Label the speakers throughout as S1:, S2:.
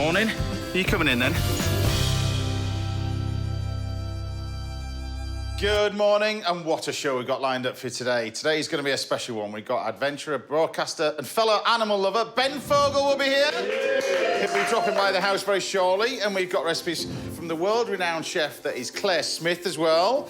S1: Morning. Are you coming in then? Good morning, and what a show we've got lined up for you today. Today's going to be a special one. We've got adventurer, broadcaster and fellow animal lover, Ben Fogle will be here. He'll be dropping by the house very shortly, and we've got recipes from the world-renowned chef that is Claire Smith as well.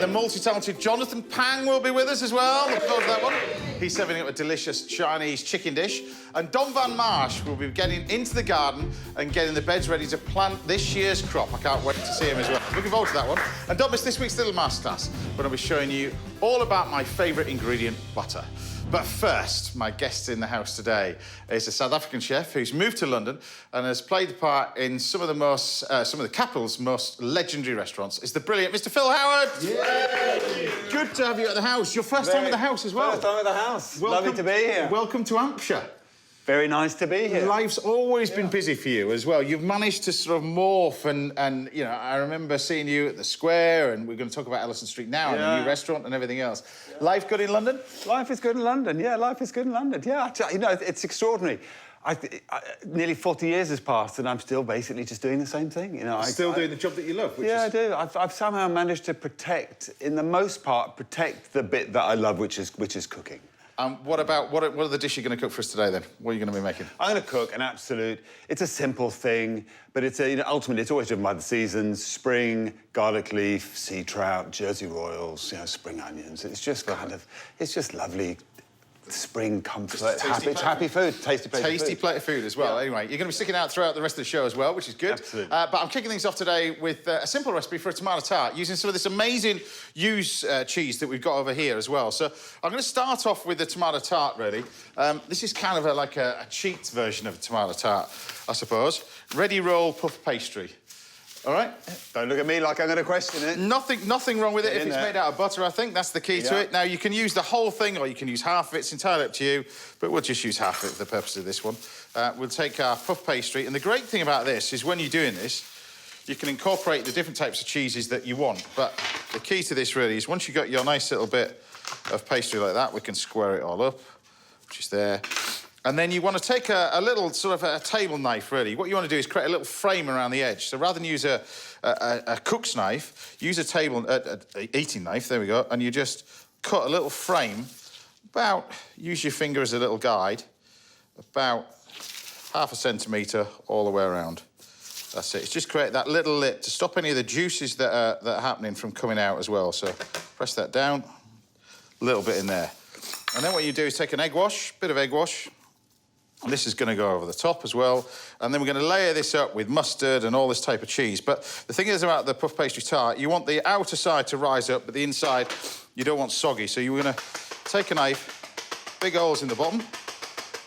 S1: The multi-talented Jonathan Phang will be with us as well. Look forward to that one. He's serving up a delicious Chinese chicken dish. And Dom Van Marsh will be getting into the garden and getting the beds ready to plant this year's crop. I can't wait to see him as well. Looking forward to that one. And don't miss this week's little masterclass, when I'll be showing you all about my favourite ingredient, butter. But first, my guest in the house today is a South African chef who's moved to London and has played the part in some of the capital's most legendary restaurants. It's the brilliant Mr. Phil Howard. Yay! Good to have you at the house. Your first time at the house as well.
S2: First time at the house.
S1: Welcome,
S2: lovely to be here.
S1: Welcome to Hampshire.
S2: Very nice to be here.
S1: Life's always been busy for you as well. You've managed to sort of morph and you know, I remember seeing you at the Square, and we're going to talk about Ellison Street now and the new restaurant and everything else. Yeah. Life good in London?
S2: Life is good in London, yeah. Life is good in London, yeah. You know, it's extraordinary. Nearly 40 years has passed and I'm still basically just doing the same thing. You know,
S1: still doing the job that you love, which
S2: I
S1: is...
S2: do. I've somehow managed to protect, in the most part, protect the bit that I love, which is cooking.
S1: What are the dishes you're going to cook for us today, then? What are you going to be making?
S2: I'm going to cook an absolute... It's a simple thing, but it's ultimately, it's always driven by the seasons. Spring, garlic leaf, sea trout, Jersey Royals, you know, spring onions. It's just it's just lovely spring comfort. Happy food. Tasty
S1: plate of food as well. Yeah. Anyway, you're going to be sticking out throughout the rest of the show as well, which is good.
S2: Absolutely.
S1: But I'm kicking things off today with a simple recipe for a tomato tart using some of this amazing used cheese that we've got over here as well. So I'm going to start off with the tomato tart, really. This is kind of like a cheat version of a tomato tart, I suppose. Ready roll puff pastry. All right?
S2: Don't look at me like I'm going to question it.
S1: Nothing wrong with it if it's made out of butter, I think. That's the key to it. Now, you can use the whole thing or you can use half of it. It's entirely up to you, but we'll just use half of it for the purpose of this one. We'll take our puff pastry, and the great thing about this is when you're doing this, you can incorporate the different types of cheeses that you want, but the key to this really is once you've got your nice little bit of pastry like that, we can square it all up, which is there. And then you want to take a little sort of a table knife, really. What you want to do is create a little frame around the edge. So rather than use a cook's knife, use a eating knife, there we go, and you just cut a little frame, use your finger as a little guide, about half a centimetre all the way around. That's it. It's just create that little lip to stop any of the juices that are happening from coming out as well. So press that down, a little bit in there. And then what you do is take an egg wash, bit of egg wash. And this is going to go over the top as well. And then we're going to layer this up with mustard and all this type of cheese. But the thing is about the puff pastry tart, you want the outer side to rise up, but the inside you don't want soggy. So you're going to take a knife, big holes in the bottom,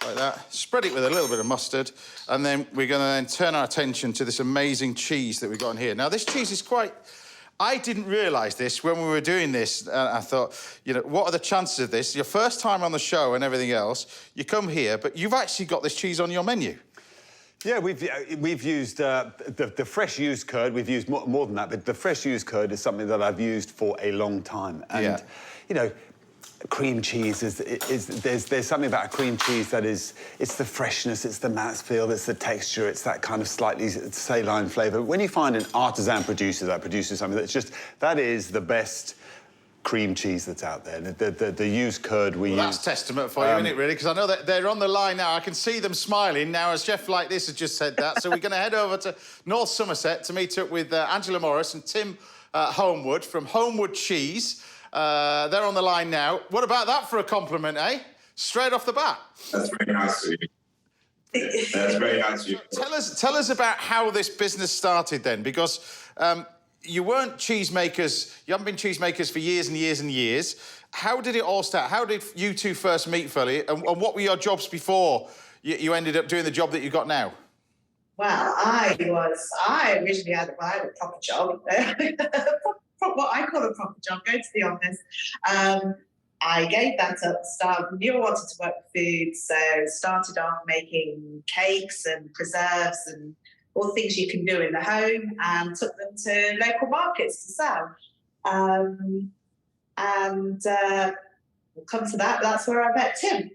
S1: like that, spread it with a little bit of mustard, and then we're going to then turn our attention to this amazing cheese that we've got in here. Now, this cheese is quite... I didn't realise this when we were doing this. I thought, you know, what are the chances of this? Your first time on the show and everything else, you come here, but you've actually got this cheese on your menu.
S2: Yeah, we've used the fresh used curd. We've used more than that, but the fresh used curd is something that I've used for a long time. And, you know, cream cheese there's something about a cream cheese that is, it's the freshness, it's the mouthfeel, it's the texture, it's that kind of slightly saline flavour. When you find an artisan producer that produces something that is the best cream cheese that's out there. The used curd we use.
S1: That's testament for you, isn't it, really? Because I know that they're on the line now. I can see them smiling now. A chef like this has just said that. So we're going to head over to North Somerset to meet up with Angela Morris and Tim Homewood from Homewood Cheese. They're on the line now. What about that for a compliment, eh? Straight off the bat.
S3: That's very nice of you. That's very nice of you.
S1: Tell us about how this business started then, because you weren't cheesemakers, you haven't been cheesemakers for years and years and years. How did it all start? How did you two first meet, Philly? And what were your jobs before you ended up doing the job that you've got now?
S4: Well, I originally had a proper job. What I call a proper job, going to the office. I gave that up, knew I wanted to work with food, so started off making cakes and preserves and all the things you can do in the home, and took them to local markets to sell. We'll come to that. That's where I met Tim.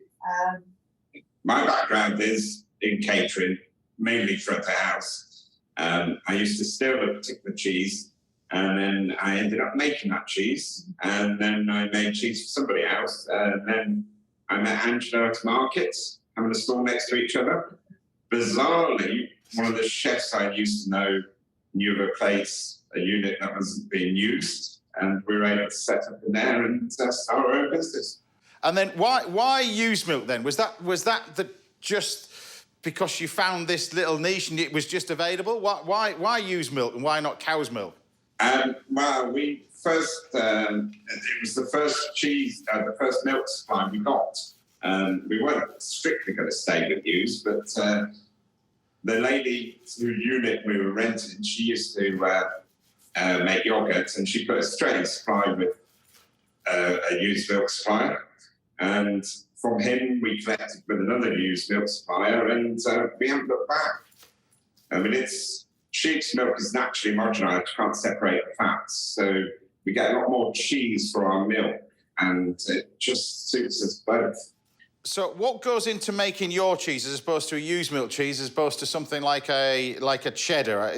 S3: My background is in catering. mainly front of house. I used to steal a particular cheese, and then I ended up making that cheese, and then I made cheese for somebody else, and then I met Angela at market, having a stall next to each other. Bizarrely, one of the chefs I used to know knew of a unit that wasn't being used, and we were able to set up in there and start our own business.
S1: And then why used milk then? Was that just because you found this little niche and it was just available? Why used milk and why not cow's milk?
S3: Well, we first, it was the first cheese, the first milk supply we got. We weren't strictly going to stay with used, but the lady whose unit we were renting, she used to make yogurt, and she put us straight in supply with a used milk supplier. And from him, we collected with another used milk supplier, and we haven't looked back. I mean, sheep's milk is naturally homogenised, you can't separate the fats. So we get a lot more cheese for our milk, and it just suits us both.
S1: So what goes into making your cheese as opposed to a used milk cheese, as opposed to something like a cheddar?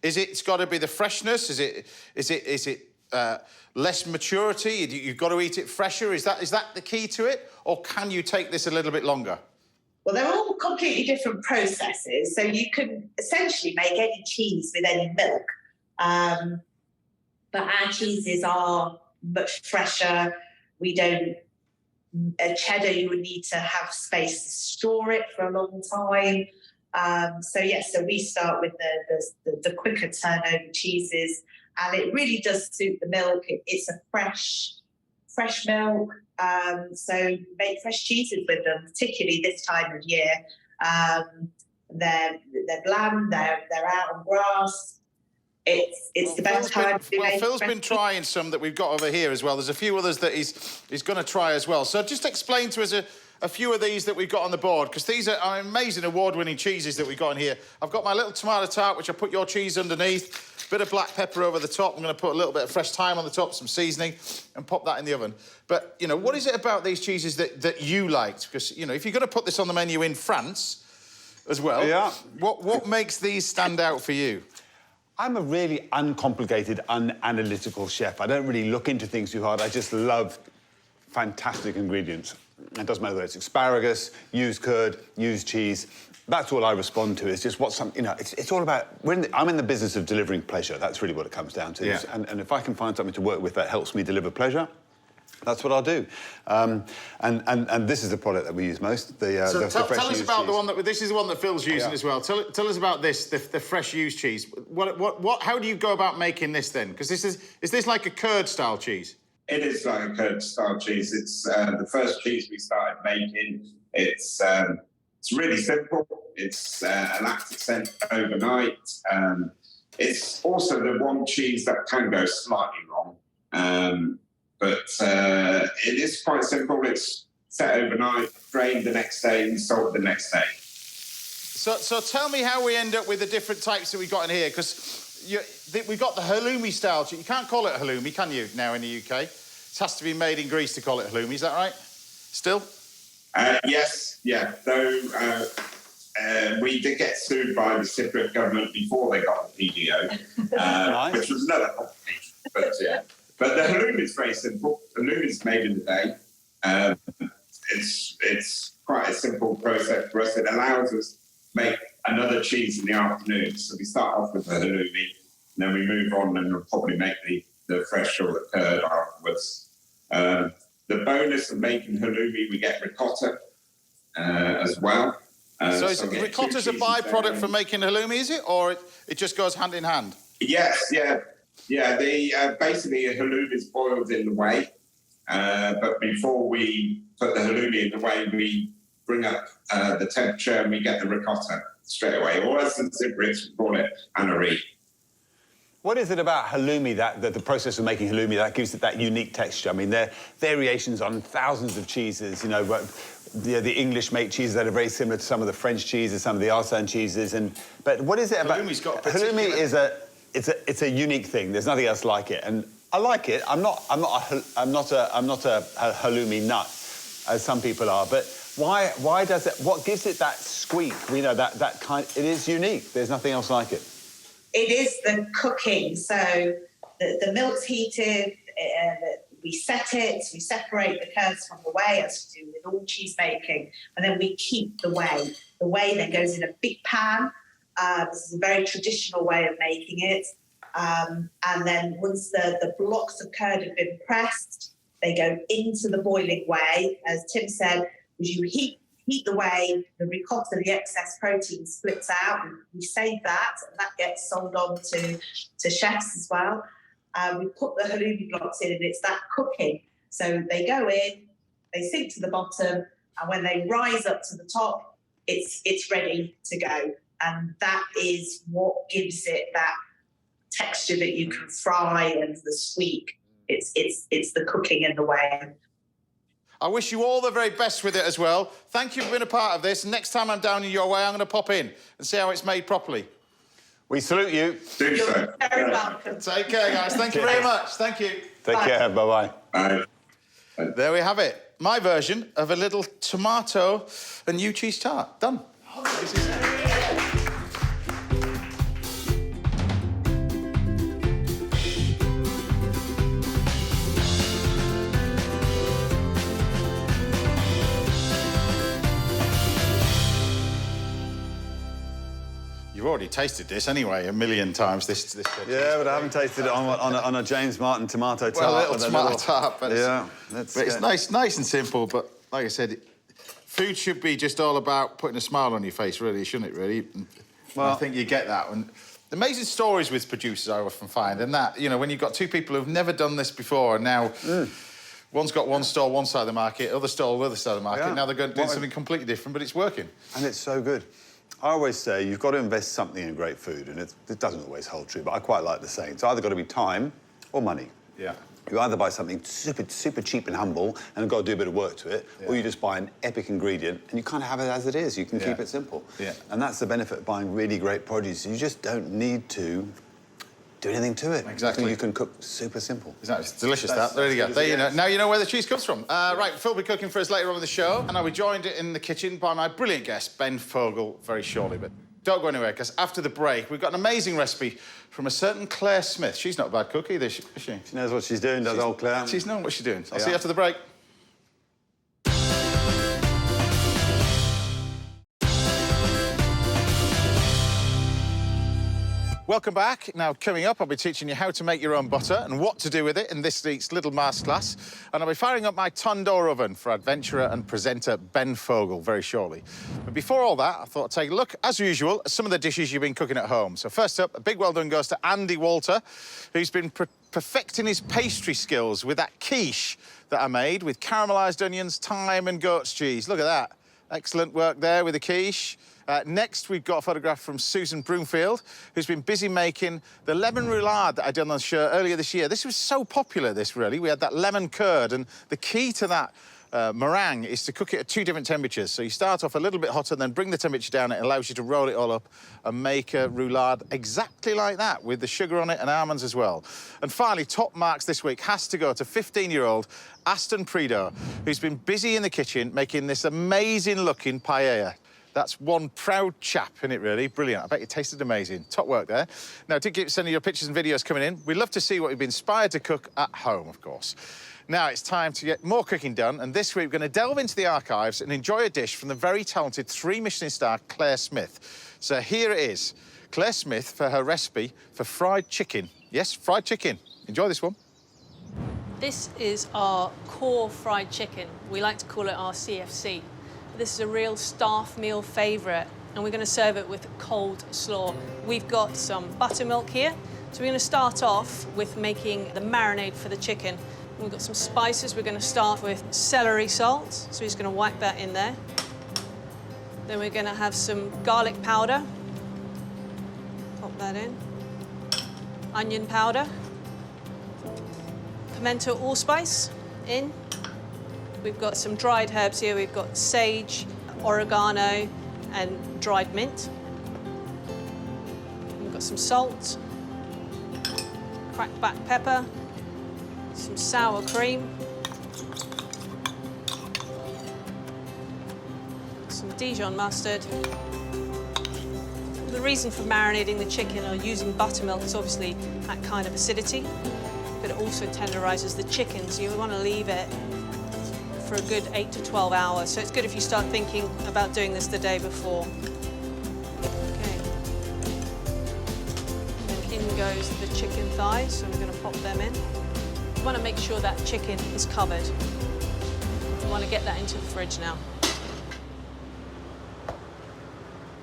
S1: It's got to be the freshness? Is it less maturity? You've got to eat it fresher? Is that the key to it, or can you take this a little bit longer?
S4: Well, they're all completely different processes, so you can essentially make any cheese with any milk. But our cheeses are much fresher. A cheddar, you would need to have space to store it for a long time. So we start with the quicker turnover cheeses, and it really does suit the milk. It's a fresh milk. So make fresh cheeses with them, particularly this time of year. They're bland. They're out on grass. It's the best time to make.
S1: Phil's been trying some that we've got over here as well. There's a few others that he's going to try as well. So just explain to us a few of these that we've got on the board, because these are amazing award-winning cheeses that we've got in here. I've got my little tomato tart, which I put your cheese underneath, bit of black pepper over the top. I'm going to put a little bit of fresh thyme on the top, some seasoning, and pop that in the oven. But, you know, what is it about these cheeses that you liked? Because, you know, if you're going to put this on the menu in France as well,
S2: yeah.
S1: What makes these stand out for you?
S2: I'm a really uncomplicated, unanalytical chef. I don't really look into things too hard. I just love fantastic ingredients. It doesn't matter whether it's asparagus, used curd, used cheese. That's all I respond to. It's just it's all about... I'm in the business of delivering pleasure. That's really what it comes down to.
S1: Yeah.
S2: And if I can find something to work with that helps me deliver pleasure, that's what I'll do. And this is the product that we use most, the fresh
S1: tell us about
S2: cheese.
S1: the one that... This is the one that Phil's using as well. Tell us about this, the fresh used cheese. How do you go about making this then? Because is this like a curd-style cheese?
S3: It is like a curd-style cheese. It's the first cheese we started making. It's really simple. It's a lactic sent overnight. It's also the one cheese that can go slightly wrong. But it is quite simple. It's set overnight, drained the next day, and sold the next day.
S1: So tell me how we end up with the different types that we've got in here, because we've got the halloumi style. You can't call it halloumi, can you, now in the UK? It has to be made in Greece to call it halloumi, is that right? Still?
S3: Yes, yeah. Though we did get sued by the Cypriot government before they got the PDO,
S2: Nice.
S3: which was another complication. But yeah. But the halloumi is very simple. Halloumi is made in the day. It's quite a simple process for us. It allows us to make another cheese in the afternoon. So we start off with the halloumi, and then we move on and we'll probably make the fresh or the curd afterwards. The bonus of making halloumi, we get ricotta as well.
S1: So ricotta's a byproduct for making halloumi, is it? Or it just goes hand in hand?
S3: Yes, yeah. Yeah, basically a halloumi is boiled in the whey, but before we put the halloumi in the whey, we bring up the temperature and we get the ricotta straight away, or as the Cypriots would call it, anari.
S2: What is it about halloumi, the process of making halloumi, that gives it that unique texture? I mean, there are variations on thousands of cheeses, you know, the English make cheeses that are very similar to some of the French cheeses, some of the Arsène cheeses, but what is it about...
S1: Halloumi's got a particular...
S2: Halloumi is it's a unique thing. There's nothing else like it, and I like it. I'm not a halloumi nut, as some people are. But why does it? What gives it that squeak? We know that kind. It is unique. There's nothing else like it.
S4: It is the cooking. So the milk's heated. We set it. We separate the curds from the whey, as we do with all cheese making, and then we keep the whey. The whey then goes in a big pan. This is a very traditional way of making it. And then once the blocks of curd have been pressed, they go into the boiling whey. As Tim said, as you heat the whey, the ricotta, the excess protein splits out. We save that, and that gets sold on to chefs as well. We put the halloumi blocks in, and it's that cooking. So they go in, they sink to the bottom, and when they rise up to the top, it's ready to go. And that is what gives it that texture that you can fry and the squeak. It's the cooking and the whey.
S1: I wish you all the very best with it as well. Thank you for being a part of this. Next time I'm down in your way, I'm going to pop in and see how it's made properly.
S2: We salute you.
S4: You're very welcome.
S1: Take care, guys. Thank you very much. Thank you.
S2: Take care. Bye-bye.
S3: Bye.
S1: There we have it. My version of a little tomato and new cheese tart. Done. You've already tasted this anyway a million times. This
S2: Yeah, but I haven't tasted it on a James Martin tomato tart.
S1: well, a little tomato tart, but
S2: yeah,
S1: it's nice and simple. But like I said, food should be just all about putting a smile on your face, really, shouldn't it? Really. Well, I think you get that. And amazing stories with producers I often find, and that when you've got two people who've never done this before, and now. One's got one stall one side of the market, other stall the other side of the market. Yeah. Now they're going to do something completely different, but it's working.
S2: And it's so good. I always say you've got to invest something in great food, and it doesn't always hold true, but I quite like the saying. It's either got to be time or money.
S1: Yeah.
S2: You either buy something super cheap and humble and got to do a bit of work to it, or you just buy an epic ingredient and you kind of have it as it is. You can keep it simple. Yeah. And that's the benefit of buying really great produce. You just don't need to do anything to it.
S1: Exactly.
S2: You can cook super simple.
S1: Exactly. It's delicious, that. There you go. There you know. Now you know where the cheese comes from. Right, Phil will be cooking for us later on in the show, and I'll be joined in the kitchen by my brilliant guest, Ben Fogle, very shortly. But don't go anywhere, because after the break, we've got an amazing recipe from a certain Claire Smith. She's not a bad cook either, is she?
S2: She knows what she's doing, does old Claire.
S1: She's knowing what she's doing. I'll see you after the break. Welcome back. Now, coming up, I'll be teaching you how to make your own butter and what to do with it in this week's little masterclass. And I'll be firing up my tandoor oven for adventurer and presenter Ben Fogle very shortly. But before all that, I thought I'd take a look, as usual, at some of the dishes you've been cooking at home. So first up, a big well done goes to Andy Walter, who's been perfecting his pastry skills with that quiche that I made with caramelised onions, thyme and goat's cheese. Look at that. Excellent work there with the quiche. Next, we've got a photograph from Susan Broomfield, who's been busy making the lemon roulade that I did on the show earlier this year. This was so popular, really. We had that lemon curd, and the key to that meringue is to cook it at 2 different temperatures. So you start off a little bit hotter, then bring the temperature down. It allows you to roll it all up and make a roulade exactly like that, with the sugar on it and almonds as well. And finally, top marks this week has to go to 15-year-old Aston Prideaux, who's been busy in the kitchen making this amazing-looking paella. That's one proud chap, isn't it, really? Brilliant. I bet it tasted amazing. Top work there. Now, do keep sending your pictures and videos coming in. We'd love to see what you've been inspired to cook at home, of course. Now, it's time to get more cooking done, and this week we're going to delve into the archives and enjoy a dish from the very talented 3 Michelin star Claire Smith. So here it is. Claire Smith for her recipe for fried chicken. Yes, fried chicken. Enjoy this one.
S5: This is our core fried chicken. We like to call it our CFC. This is a real staff meal favourite, and we're going to serve it with cold slaw. We've got some buttermilk here, so we're going to start off with making the marinade for the chicken. We've got some spices. We're going to start with celery salt, so he's going to whack that in there. Then we're going to have some garlic powder. Pop that in. Onion powder. Pimento allspice in. We've got some dried herbs here. We've got sage, oregano, and dried mint. We've got some salt, cracked black pepper, some sour cream, some Dijon mustard. The reason for marinating the chicken or using buttermilk is obviously that kind of acidity, but it also tenderizes the chicken, so you want to leave it for a good 8 to 12 hours. So it's good if you start thinking about doing this the day before. Okay. And then in goes the chicken thighs, so we're going to pop them in. You want to make sure that chicken is covered. You want to get that into the fridge now.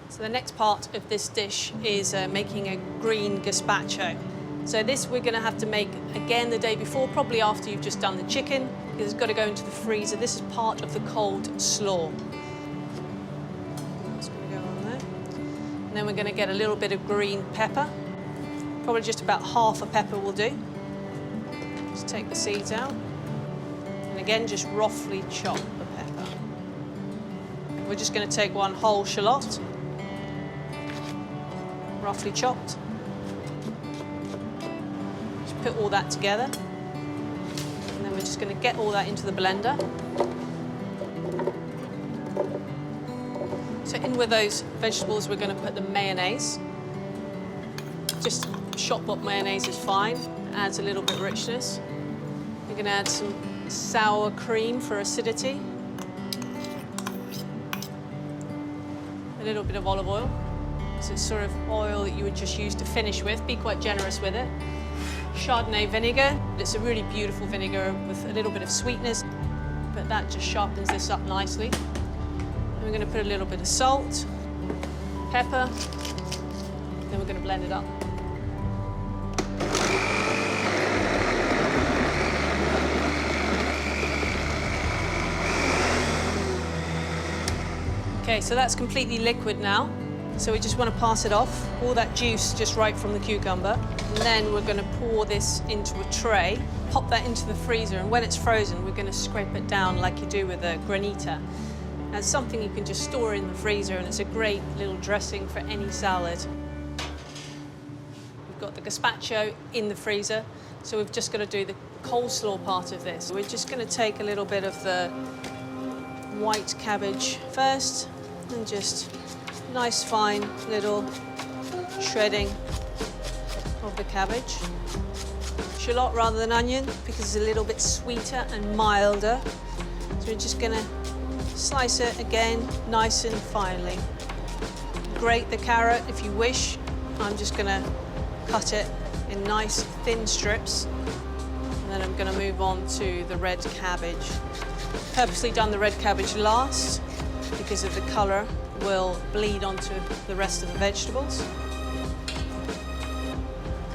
S5: So the next part of this dish is making a green gazpacho. So this we're going to have to make again the day before, probably after you've just done the chicken, because it's got to go into the freezer. This is part of the cold slaw. That's going to go on there. And then we're going to get a little bit of green pepper. Probably just about half a pepper will do. Just take the seeds out. And again, just roughly chop the pepper. We're just going to take one whole shallot, roughly chopped. Just put all that together. And then we're just going to get all that into the blender. So in with those vegetables, we're going to put the mayonnaise. Just shop-bought mayonnaise is fine. Adds a little bit of richness. We're going to add some sour cream for acidity. A little bit of olive oil. So it's sort of oil that you would just use to finish with. Be quite generous with it. Chardonnay vinegar. It's a really beautiful vinegar with a little bit of sweetness, but that just sharpens this up nicely. And we're going to put a little bit of salt, pepper, then we're going to blend it up. Okay, so that's completely liquid now. So we just want to pass it off, all that juice just right from the cucumber. And then we're going to pour this into a tray, pop that into the freezer, and when it's frozen, we're going to scrape it down like you do with a granita. It's something you can just store in the freezer, and it's a great little dressing for any salad. We've got the gazpacho in the freezer, so we've just got to do the coleslaw part of this. We're just going to take a little bit of the white cabbage first, and just nice fine little shredding of the cabbage. Shallot rather than onion because it's a little bit sweeter and milder. So we're just going to slice it again nice and finely. Grate the carrot if you wish. I'm just going to cut it in nice thin strips, and then I'm going to move on to the red cabbage. Purposely done the red cabbage last because of the colour will bleed onto the rest of the vegetables.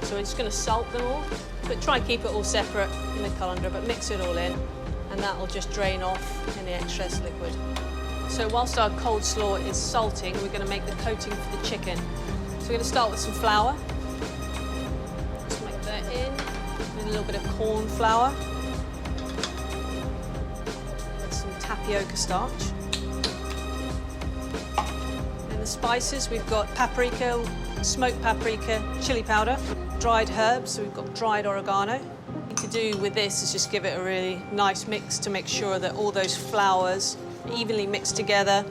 S5: So we're just going to salt them all, but try and keep it all separate in the colander, but mix it all in, and that will just drain off any excess liquid. So whilst our cold slaw is salting, we're going to make the coating for the chicken. So we're going to start with some flour. Just make that in, and a little bit of corn flour. Tapioca starch. And the spices, we've got paprika, smoked paprika, chili powder, dried herbs, so we've got dried oregano. What you can do with this is just give it a really nice mix to make sure that all those flours are evenly mixed together.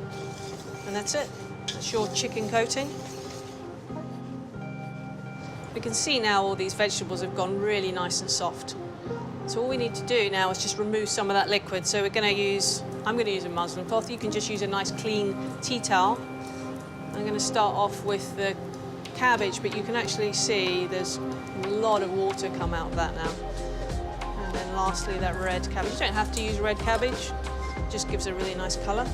S5: And that's it. That's your chicken coating. We can see now all these vegetables have gone really nice and soft. So all we need to do now is just remove some of that liquid. So I'm going to use a muslin cloth. You can just use a nice clean tea towel. I'm going to start off with the cabbage, but you can actually see there's a lot of water come out of that now. And then lastly, that red cabbage. You don't have to use red cabbage. It just gives a really nice colour.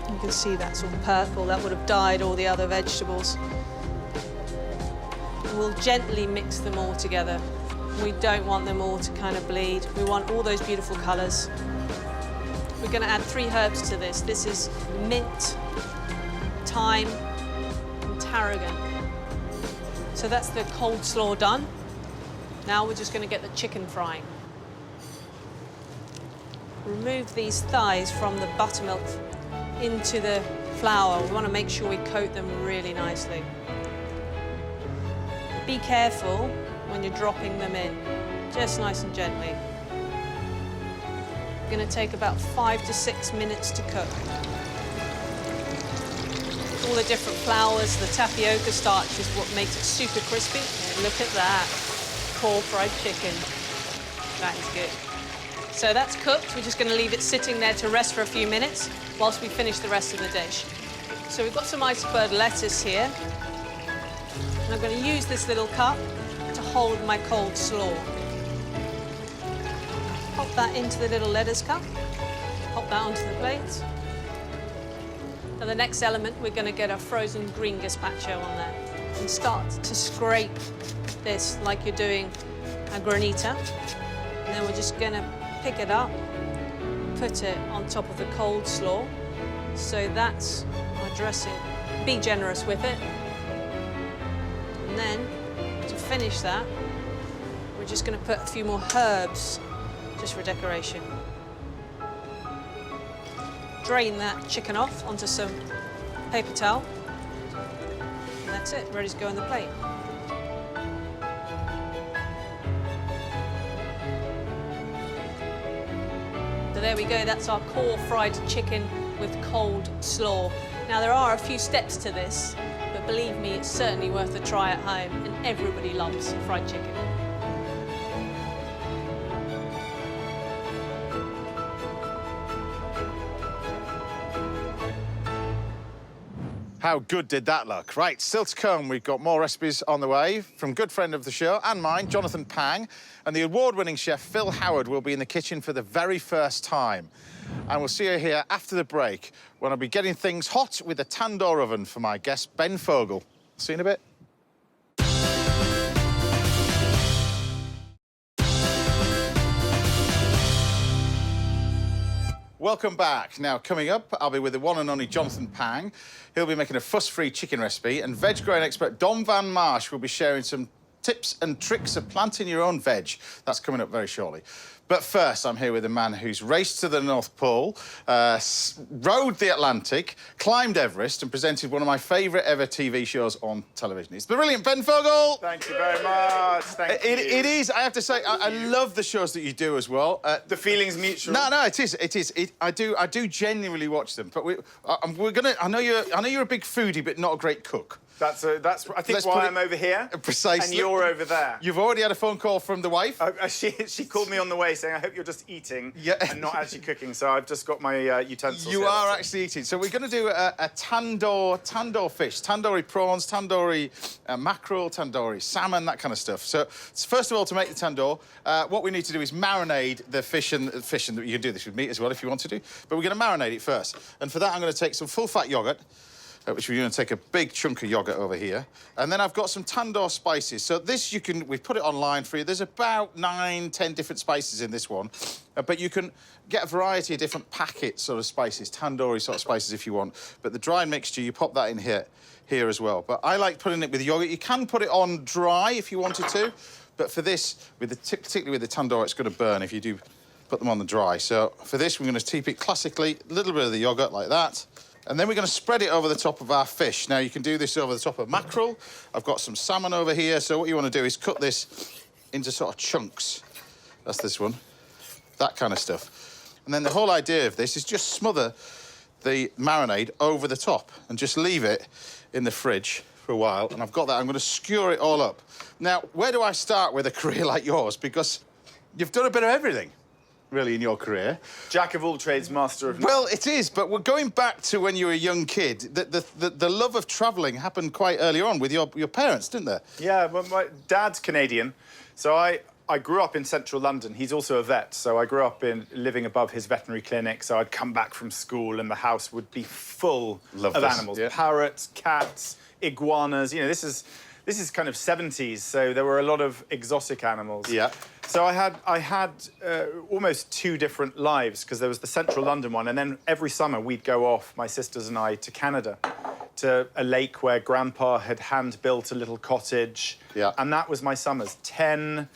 S5: You can see that's all purple. That would have dyed all the other vegetables. We'll gently mix them all together. We don't want them all to kind of bleed. We want all those beautiful colours. We're going to add 3 herbs to this. This is mint, thyme, and tarragon. So that's the cold slaw done. Now we're just going to get the chicken frying. Remove these thighs from the buttermilk into the flour. We want to make sure we coat them really nicely. Be careful when you're dropping them in, just nice and gently. Going to take about 5 to 6 minutes to cook. All the different flours, the tapioca starch is what makes it super crispy. And look at that, core fried chicken. That is good. So that's cooked. We're just going to leave it sitting there to rest for a few minutes whilst we finish the rest of the dish. So we've got some iceberg lettuce here. And I'm going to use this little cup to hold my cold slaw. Pop that into the little lettuce cup. Pop that onto the plate. Now the next element, we're going to get a frozen green gazpacho on there and start to scrape this like you're doing a granita. And then we're just going to pick it up, put it on top of the cold slaw. So that's our dressing. Be generous with it. And then, to finish that, we're just going to put a few more herbs just for decoration. Drain that chicken off onto some paper towel. And that's it, ready to go on the plate. So there we go, that's our core fried chicken with cold slaw. Now there are a few steps to this, but believe me, it's certainly worth a try at home, and everybody loves fried chicken.
S1: How good did that look? Right, still to come, we've got more recipes on the way from good friend of the show and mine, Jonathan Phang, and the award-winning chef Phil Howard will be in the kitchen for the very first time. And we'll see you here after the break when I'll be getting things hot with a tandoor oven for my guest, Ben Fogle. See you in a bit. Welcome back. Now, coming up, I'll be with the one and only Jonathan Phang. He'll be making a fuss-free chicken recipe, and veg-growing expert Dom Van Marsh will be sharing some tips and tricks of planting your own veg. That's coming up very shortly. But first, I'm here with a man who's raced to the North Pole, rode the Atlantic, climbed Everest, and presented one of my favourite ever TV shows on television. It's the brilliant Ben Fogle!
S6: Thank you very much. Thank you.
S1: It is, I have to say, I love the shows that you do as well.
S6: The feeling's mutual.
S1: No, it is. I do genuinely watch them. But we're gonna. I know you're a big foodie, but not a great cook.
S6: That's I think why I'm over here.
S1: Precisely.
S6: And you're over there.
S1: You've already had a phone call from the wife.
S6: She called me on the way saying, I hope you're just eating and not actually cooking. So I've just got my utensils.
S1: You are actually eating. So we're going to do a tandoor fish, tandoori prawns, tandoori mackerel, tandoori salmon, that kind of stuff. So first of all, to make the tandoor, what we need to do is marinate the fish, and you can do this with meat as well if you want to do. But we're going to marinate it first. And for that, I'm going to take some full-fat yogurt, which we're going to take a big chunk of yogurt over here. And then I've got some tandoor spices. So this we've put it online for you. There's about 9, 10 different spices in this one. But you can get a variety of different packets sort of spices, tandoori sort of spices if you want. But the dry mixture, you pop that in here as well. But I like putting it with yogurt. You can put it on dry if you wanted to. But for this, particularly with the tandoor, it's going to burn if you do put them on the dry. So for this, we're going to keep it classically, a little bit of the yogurt like that. And then we're going to spread it over the top of our fish. Now, you can do this over the top of mackerel. I've got some salmon over here. So what you want to do is cut this into sort of chunks. That's this one. That kind of stuff. And then the whole idea of this is just smother the marinade over the top and just leave it in the fridge for a while. And I've got that. I'm going to skewer it all up. Now, where do I start with a career like yours? Because you've done a bit of everything, really, in your career.
S6: Jack of all trades, master of none.
S1: Well, it is, but we're going back to when you were a young kid. The love of travelling happened quite early on with your parents, didn't they?
S6: Yeah, well, my dad's Canadian, so I grew up in central London. He's also a vet, so I grew up living above his veterinary clinic, so I'd come back from school and the house would be full of animals. Yeah. Parrots, cats, iguanas. You know, this is kind of 70s, so there were a lot of exotic animals.
S1: Yeah.
S6: So I had almost 2 different lives, because there was the central London one, and then every summer we'd go off, my sisters and I, to Canada, to a lake where Grandpa had hand-built a little cottage.
S1: Yeah.
S6: And that was my summers. 10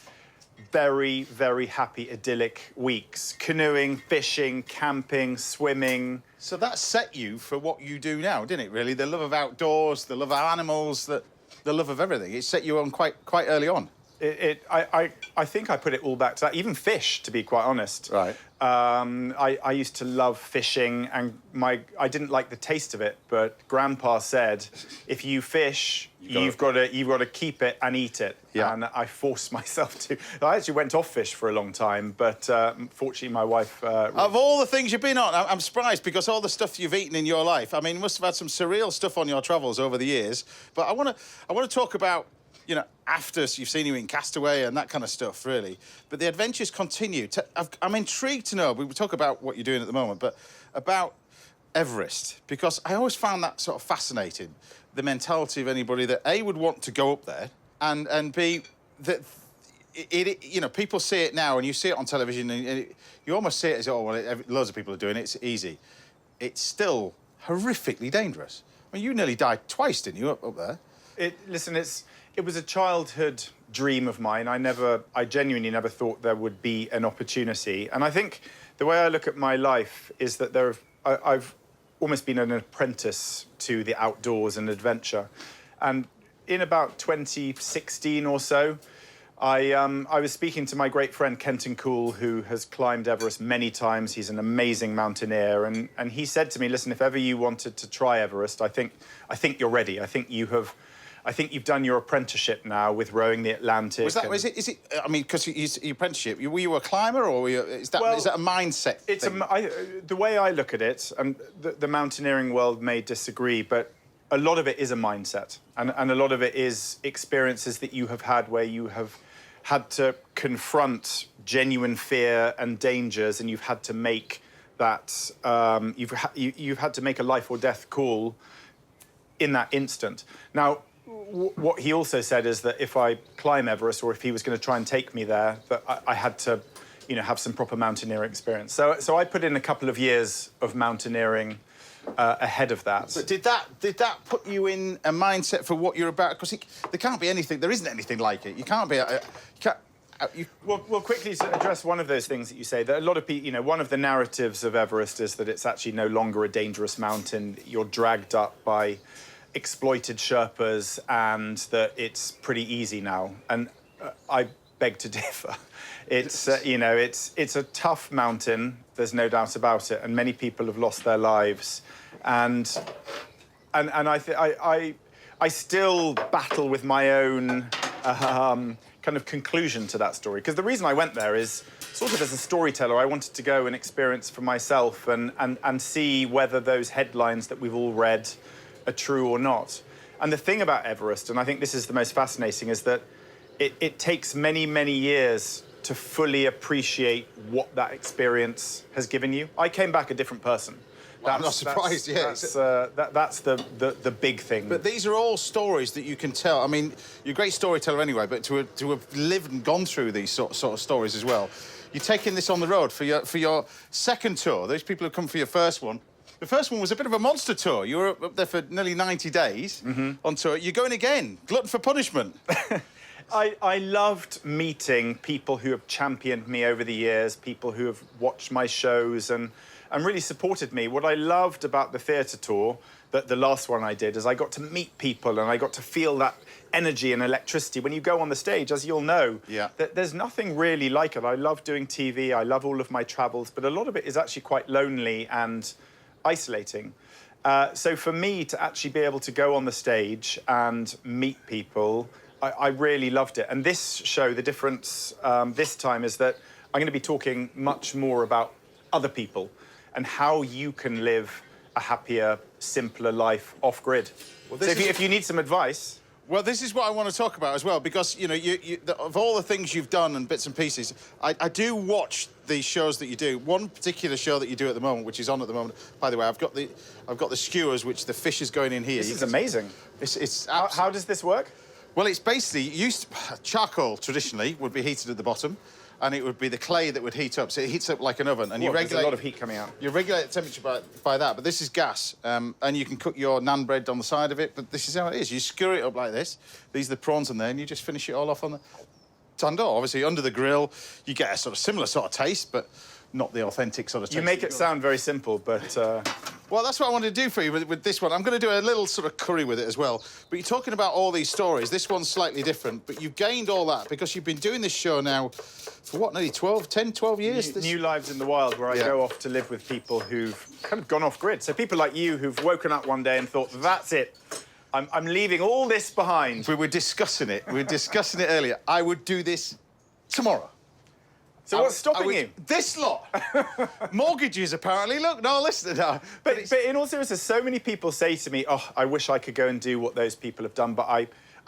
S6: very, very happy, idyllic weeks. Canoeing, fishing, camping, swimming.
S1: So that set you for what you do now, didn't it, really? The love of outdoors, the love of animals, the love of everything. It set you on quite early on.
S6: I think I put it all back to that. Even fish, to be quite honest.
S1: Right.
S6: I used to love fishing, and I didn't like the taste of it. But Grandpa said, if you fish, you've got to keep it and eat it.
S1: Yeah.
S6: And I forced myself to. I actually went off fish for a long time, but fortunately my wife.
S1: Of all the things you've been on, I'm surprised because all the stuff you've eaten in your life. I mean, you must have had some surreal stuff on your travels over the years. But I want to talk about, you know, after you've seen you in Castaway and that kind of stuff, really. But the adventures continue. I'm intrigued to know, we talk about what you're doing at the moment, but about Everest, because I always found that sort of fascinating, the mentality of anybody that, A, would want to go up there, and B, that, you know, people see it now, and you see it on television, and you almost see it as, oh, well, loads of people are doing it, it's easy. It's still horrifically dangerous. I mean, you nearly died twice, didn't you, up there?
S6: Listen, it was a childhood dream of mine. I genuinely never thought there would be an opportunity. And I think the way I look at my life is that I've almost been an apprentice to the outdoors and adventure. And in about 2016 or so, I was speaking to my great friend Kenton Cool, who has climbed Everest many times. He's an amazing mountaineer, and he said to me, "Listen, if ever you wanted to try Everest, I think you're ready. I think you've done your apprenticeship now with rowing the Atlantic."
S1: Is it? I mean, because your apprenticeship, were you a climber, or is that a mindset thing?
S6: The way I look at it, and the mountaineering world may disagree, but a lot of it is a mindset, and a lot of it is experiences that you have had where you have had to confront genuine fear and dangers, and you've had to make that you've had to make a life or death call in that instant. Now, what he also said is that if I climb Everest, or if he was going to try and take me there, that I had to, you know, have some proper mountaineering experience. So I put in a couple of years of mountaineering ahead of that.
S1: But did that put you in a mindset for what you're about? Because there can't be anything. There isn't anything like it. You can't be.
S6: Well, quickly to address one of those things that you say, that a lot of people, you know, one of the narratives of Everest is that it's actually no longer a dangerous mountain. You're dragged up by exploited Sherpas, and that it's pretty easy now. And I beg to differ. It's you know, it's a tough mountain. There's no doubt about it, and many people have lost their lives. And I still battle with my own kind of conclusion to that story, because the reason I went there is sort of as a storyteller. I wanted to go and experience for myself and see whether those headlines that we've all read are true or not. And the thing about Everest, and I think this is the most fascinating, is that it takes many, many years to fully appreciate what that experience has given you. I came back a different person.
S1: Well, I'm not surprised,
S6: that's the big thing.
S1: But these are all stories that you can tell. I mean, you're a great storyteller anyway, but to have lived and gone through these sort of stories as well. You're taking this on the road for your second tour. Those people who come for your first one. The first one was a bit of a monster tour. You were up there for nearly 90 days on tour. You're going again. Glutton for punishment.
S6: I loved meeting people who have championed me over the years, people who have watched my shows and really supported me. What I loved about the theatre tour, the last one I did, is I got to meet people and I got to feel that energy and electricity. When you go on the stage, as you'll know, there's nothing really like it. I love doing TV, I love all of my travels, but a lot of it is actually quite lonely and isolating. So for me to actually be able to go on the stage and meet people, I really loved it. And this show, the difference this time is that I'm going to be talking much more about other people and how you can live a happier, simpler life off-grid. Well, so if you need some advice...
S1: Well, this is what I want to talk about as well, because, you know, of all the things you've done and bits and pieces, I do watch these shows that you do. One particular show that you do at the moment, which is on at the moment, by the way, I've got the skewers, which the fish is going in here.
S6: This is amazing.
S1: It's
S6: how does this work?
S1: Well, it's basically charcoal traditionally would be heated at the bottom, and it would be the clay that would heat up. So it heats up like an oven, and you regulate.
S6: There's a lot of heat coming out.
S1: You regulate the temperature by that, but this is gas, and you can cook your naan bread on the side of it. But this is how it is. You skewer it up like this. These are the prawns in there, and you just finish it all off on the tandoor. Obviously, under the grill, you get a sort of similar sort of taste, but not the authentic sort of taste.
S6: You make it sound very simple, but...
S1: Well, that's what I wanted to do for you with this one. I'm going to do a little sort of curry with it as well. But you're talking about all these stories. This one's slightly different, but you've gained all that because you've been doing this show now for, what, nearly 10, 12 years?
S6: New Lives in the Wild, where I go off to live with people who've kind of gone off grid. So people like you who've woken up one day and thought, that's it. I'm leaving all this behind.
S1: We were discussing it. We were discussing it earlier. I would do this tomorrow.
S6: So what's stopping you?
S1: This lot. Mortgages, apparently. Look, no, listen. No.
S6: But in all seriousness, so many people say to me, oh, I wish I could go and do what those people have done, but I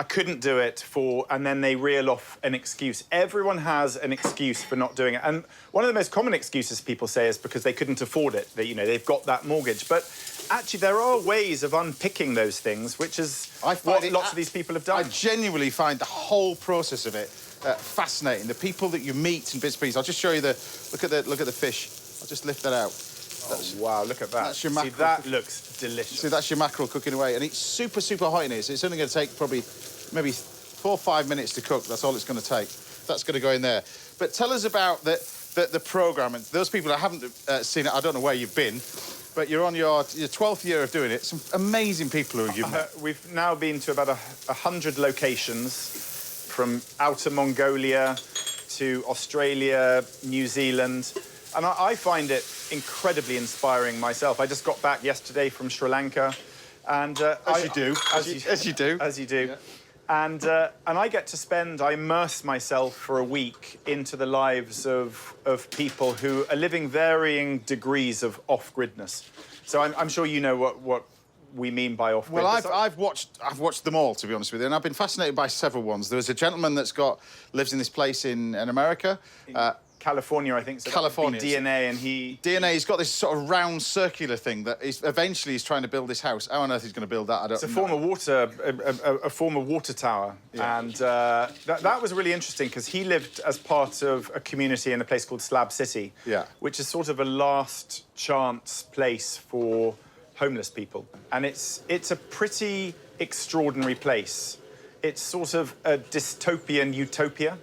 S6: couldn't do it for... And then they reel off an excuse. Everyone has an excuse for not doing it. And one of the most common excuses people say is because they couldn't afford it. That, you know, they've got that mortgage. But actually, there are ways of unpicking those things, which is what lots of these people have done.
S1: I genuinely find the whole process of it fascinating. The people that you meet and bits and pieces. I'll just show you look at the fish. I'll just lift that out.
S6: Oh, wow, look at that.
S1: That's your mackerel.
S6: See, that looks delicious.
S1: See, that's your mackerel cooking away. And it's super, super hot in here, so it's only going to take probably maybe 4 or 5 minutes to cook. That's all it's going to take. That's going to go in there. But tell us about the programme. And those people that haven't seen it, I don't know where you've been, but you're on your 12th year of doing it. Some amazing people who you've met.
S6: We've now been to about 100 locations, from outer Mongolia to Australia, New Zealand. And I find it incredibly inspiring myself. I just got back yesterday from Sri Lanka. And
S1: As you do.
S6: As you do. Yeah. And I get to I immerse myself for a week into the lives of people who are living varying degrees of off-gridness. So I'm sure you know what we mean by off-grid.
S1: Well, I've watched them all, to be honest with you, and I've been fascinated by several ones. There was a gentleman lives in this place in America.
S6: California, I think. So
S1: California.
S6: DNA, and
S1: he's got this sort of round circular thing that eventually he's trying to build this house. How on earth he's going to build that? I don't know.
S6: It's a former water tower. Yeah. And that was really interesting because he lived as part of a community in a place called Slab City, which is sort of a last chance place for homeless people. And it's a pretty extraordinary place. It's sort of a dystopian utopia.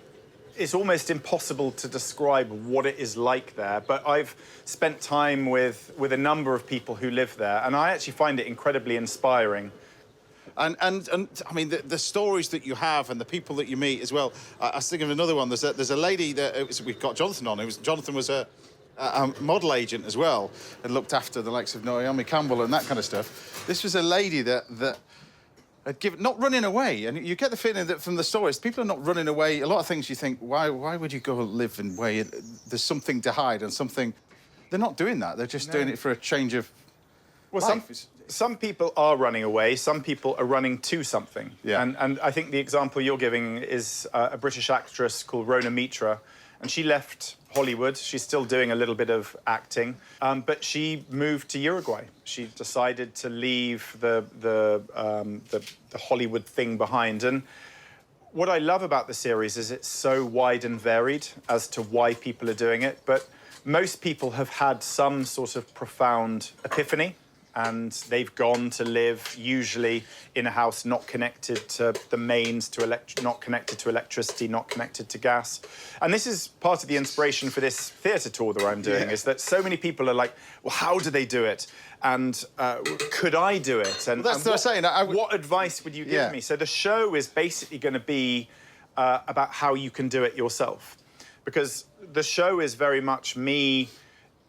S6: It's almost impossible to describe what it is like there, but I've spent time with a number of people who live there, and I actually find it incredibly inspiring.
S1: And I mean, the stories that you have and the people that you meet as well. I was thinking of another one. There's a lady that we've got Jonathan on. Jonathan was a model agent as well and looked after the likes of Naomi Campbell and that kind of stuff. This was a lady that not running away, and you get the feeling that from the stories, people are not running away. A lot of things you think, why would you go live in where there's something to hide and something... They're not doing that. They're just doing it for a change of life.
S6: Some people are running away. Some people are running to something.
S1: Yeah.
S6: And I think the example you're giving is a British actress called Rona Mitra, and she left Hollywood. She's still doing a little bit of acting, but she moved to Uruguay. She decided to leave the Hollywood thing behind. And what I love about the series is it's so wide and varied as to why people are doing it. But most people have had some sort of profound epiphany, and they've gone to live usually in a house not connected to the mains, not connected to electricity, not connected to gas. And this is part of the inspiration for this theatre tour that I'm doing, is that so many people are like, well, how do they do it? And could I do it? And,
S1: well, that's what I'm saying.
S6: What advice would you give me? So the show is basically going to be about how you can do it yourself. Because the show is very much me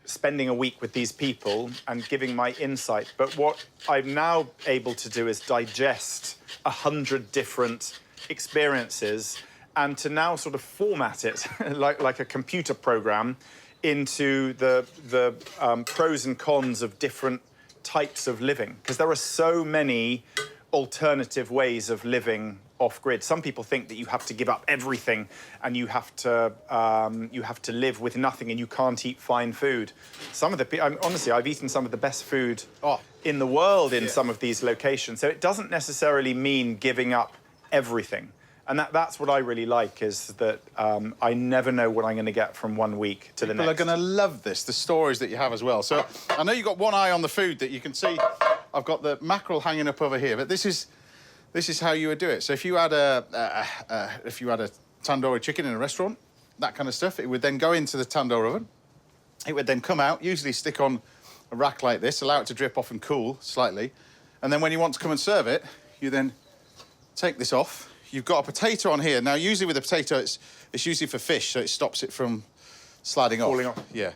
S6: spending a week with these people and giving my insight. But what I'm now able to do is digest 100 different experiences and to now sort of format it like a computer program into the pros and cons of different types of living. Because there are so many alternative ways of living off-grid. Some people think that you have to give up everything and you have to live with nothing and you can't eat fine food. Honestly, I've eaten some of the best food in the world in some of these locations. So it doesn't necessarily mean giving up everything. And that's what I really like, is that I never know what I'm going to get from one week to the next.
S1: People are going to love this, the stories that you have as well. So I know you've got one eye on the food that you can see. I've got the mackerel hanging up over here, but this is how you would do it. So if you had a tandoori chicken in a restaurant, that kind of stuff, it would then go into the tandoor oven. It would then come out, usually stick on a rack like this, allow it to drip off and cool slightly. And then when you want to come and serve it, you then take this off. You've got a potato on here. Now, usually with a potato, it's usually for fish, so it stops it from sliding off.
S6: Falling off.
S1: Yeah.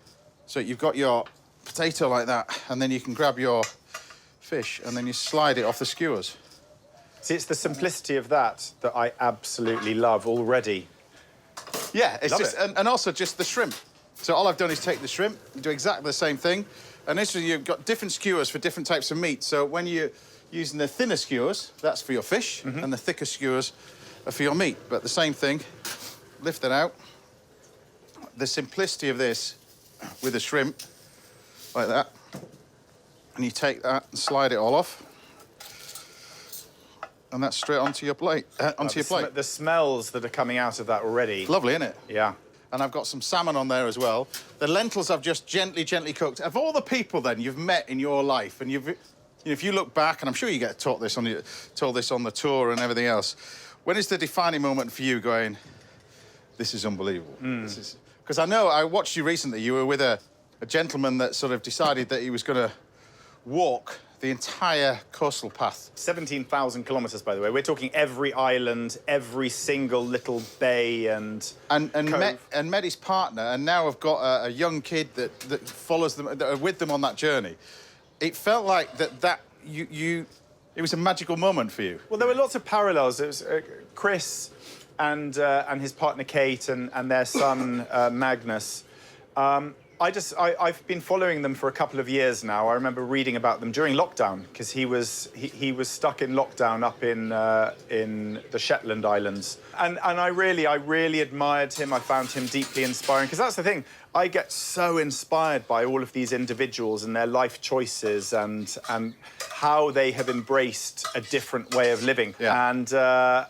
S1: So you've got your potato like that, and then you can grab your fish, and then you slide it off the skewers.
S6: See, it's the simplicity of that I absolutely love already.
S1: Yeah, it's
S6: Love
S1: just,
S6: it.
S1: and also just the shrimp. So all I've done is take the shrimp, do exactly the same thing, and this is, you've got different skewers for different types of meat. So when you're using the thinner skewers, that's for your fish, and the thicker skewers are for your meat. But the same thing, lift it out. The simplicity of this with the shrimp, like that, and you take that and slide it all off, and that's straight onto your plate.
S6: The smells that are coming out of that already.
S1: Lovely, isn't it?
S6: Yeah.
S1: And I've got some salmon on there as well. The lentils I've just gently cooked. Of all the people then you've met in your life, and if you look back, and I'm sure you get told this on the tour and everything else, when is the defining moment for you going, this is unbelievable? Because I know I watched you recently. You were with a gentleman that sort of decided that he was going to walk the entire coastal path.
S6: 17,000 kilometres, by the way. We're talking every island, every single little bay and
S1: met his partner, and now I've got a young kid that follows them, that are with them on that journey. It felt like it was a magical moment for you.
S6: Well, there were lots of parallels. It was Chris and his partner Kate and their son Magnus. I've been following them for a couple of years now. I remember reading about them during lockdown because he was stuck in lockdown up in the Shetland Islands, and I really admired him. I found him deeply inspiring because that's the thing. I get so inspired by all of these individuals and their life choices and how they have embraced a different way of living.
S1: Yeah.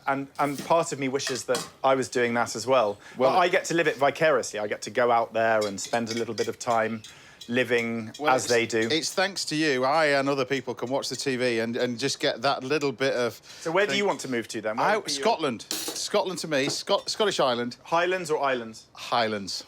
S6: And part of me wishes that I was doing that as well. Well, I get to live it vicariously. I get to go out there and spend a little bit of time living as they do.
S1: It's thanks to you. I and other people can watch the TV and just get that little bit of...
S6: So where do you want to move to then?
S1: Scotland. Scotland to me, Scottish Island.
S6: Highlands or islands?
S1: Highlands.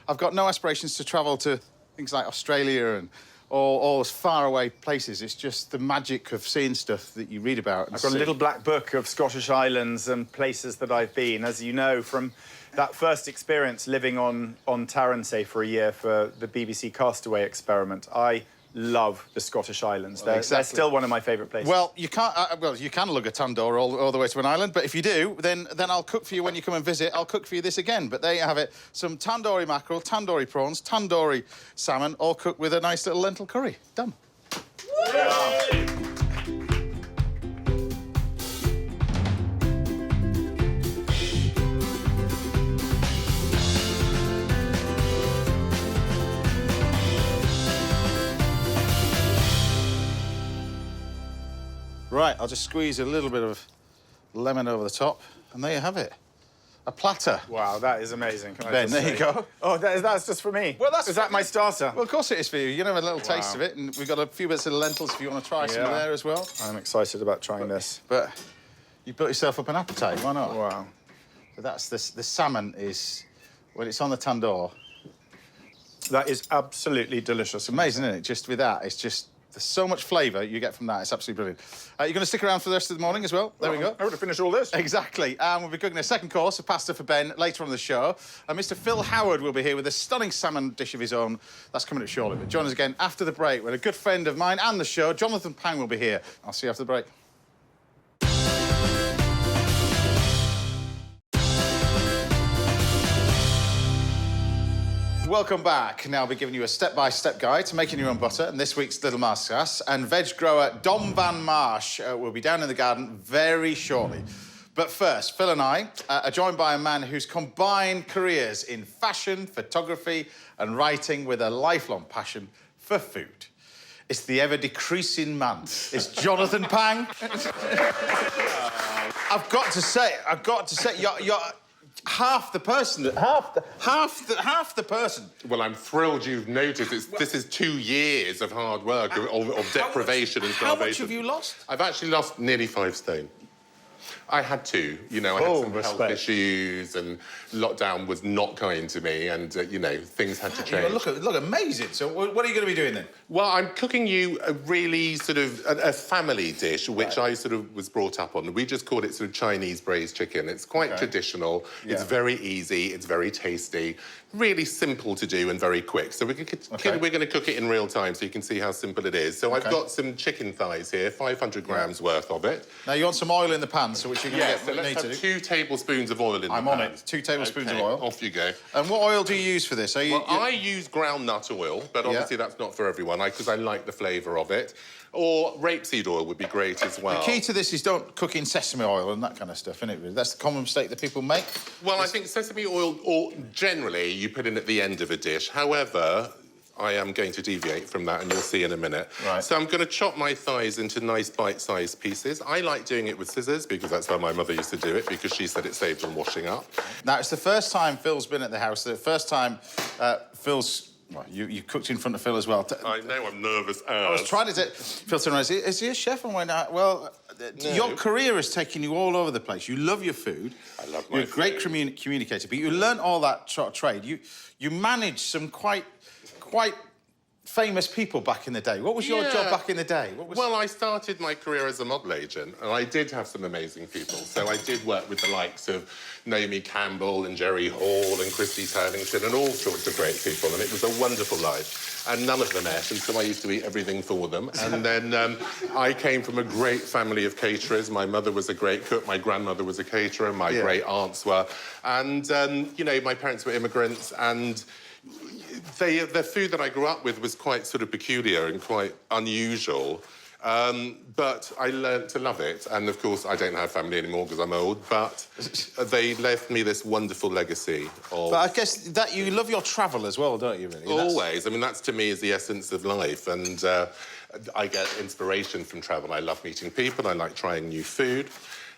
S1: I've got no aspirations to travel to things like Australia and all those faraway places. It's just the magic of seeing stuff that you read about.
S6: I've got a little black book of Scottish islands and places that I've been. As you know, from that first experience living on Tarrantay for a year for the BBC Castaway experiment, I love the Scottish Islands. They're still one of my favourite places.
S1: Well, you can't. You can lug a tandoor all the way to an island, but if you do, then I'll cook for you when you come and visit. I'll cook for you this again. But there you have it: some tandoori mackerel, tandoori prawns, tandoori salmon, all cooked with a nice little lentil curry. Done.
S6: Yeah.
S1: Right, I'll just squeeze a little bit of lemon over the top, and there you have it. A platter.
S6: Wow, that is amazing.
S1: Ben, there you go.
S6: Oh, that's just for me. Well, is that my starter?
S1: Well, of course it is for you. You can have a little taste of it, and we've got a few bits of lentils if you want to try some there as well.
S6: I'm excited about trying this.
S1: But you built yourself up an appetite, why not?
S6: Wow.
S1: But that's the salmon is, when it's on the tandoor.
S6: That is absolutely delicious.
S1: It's amazing, isn't it? Just with that, it's just... There's so much flavour you get from that. It's absolutely brilliant. You're going to stick around for the rest of the morning as well? There we go.
S6: I would have finished all this.
S1: Exactly. And we'll be cooking a second course of pasta for Ben later on in the show. And Mr. Phil Howard will be here with a stunning salmon dish of his own. That's coming up shortly. But join us again after the break when a good friend of mine and the show, Jonathan Phang, will be here. I'll see you after the break. Welcome back. Now I'll be giving you a step-by-step guide to making your own butter in this week's Little Masterclass. And veg grower Dom Van Marsh will be down in the garden very shortly. But first, Phil and I are joined by a man who's combined careers in fashion, photography and writing with a lifelong passion for food. It's the ever-decreasing man. It's Jonathan Phang. I've got to say, you're half the person. Half the person.
S7: Well, I'm thrilled you've noticed. This is 2 years of hard work, of deprivation and starvation.
S1: How much have you lost?
S7: I've actually lost nearly 5 stone. I had to. You know, I had some health
S2: respect.
S7: issues and lockdown was not kind to me and, you know, things had to change.
S1: Look amazing. So what are you going to be doing then?
S7: Well, I'm cooking you a really sort of a family dish, which I sort of was brought up on. We just called it sort of Chinese braised chicken. It's quite traditional.
S1: Yeah.
S7: It's very easy. It's very tasty. Really simple to do and very quick. So we're going to cook it in real time so you can see how simple it is. So I've got some chicken thighs here, 500 grams worth of it.
S1: Now, you want some oil in the pan, so which you're going to get
S7: So let's have 2 tablespoons of oil in the pan.
S1: I'm on it. 2 tablespoons of oil.
S7: Off you go.
S1: And what oil do you use for this?
S7: I use groundnut oil, but obviously that's not for everyone because I like the flavour of it. Or rapeseed oil would be great as well.
S1: The key to this is don't cook in sesame oil and that kind of stuff, isn't it? Really? That's the common mistake that people make.
S7: Well, I think sesame oil, or generally, you put in at the end of a dish. However, I am going to deviate from that, and you'll see in a minute.
S1: Right.
S7: So I'm going to chop my thighs into nice bite-sized pieces. I like doing it with scissors because that's how my mother used to do it, because she said it saved on washing up.
S1: Now, it's the first time Phil's been at the house. The first time Phil's... Well, you cooked in front of Phil as well.
S7: I know, I'm nervous
S1: I was trying to... Phil turned around and said, is he a chef? And went, well, your career has taken you all over the place. You love your food.
S7: I love my
S1: You're a great communicator, but you learnt all that sort of trade. You managed some quite famous people back in the day. What was your job back in the day?
S7: Well, I started my career as a model agent, and I did have some amazing people. So I did work with the likes of Naomi Campbell and Jerry Hall and Christy Turlington and all sorts of great people, and it was a wonderful life. And none of them ate, and so I used to eat everything for them. And then I came from a great family of caterers. My mother was a great cook, my grandmother was a caterer, my great aunts were. And, you know, my parents were immigrants, and the food that I grew up with was quite sort of peculiar and quite unusual. But I learned to love it. And, of course, I don't have family anymore because I'm old, but they left me this wonderful legacy of...
S1: But I guess that you love your travel as well, don't you, really?
S7: Always. I mean, that's, to me, is the essence of life. And I get inspiration from travel. I love meeting people. I like trying new food.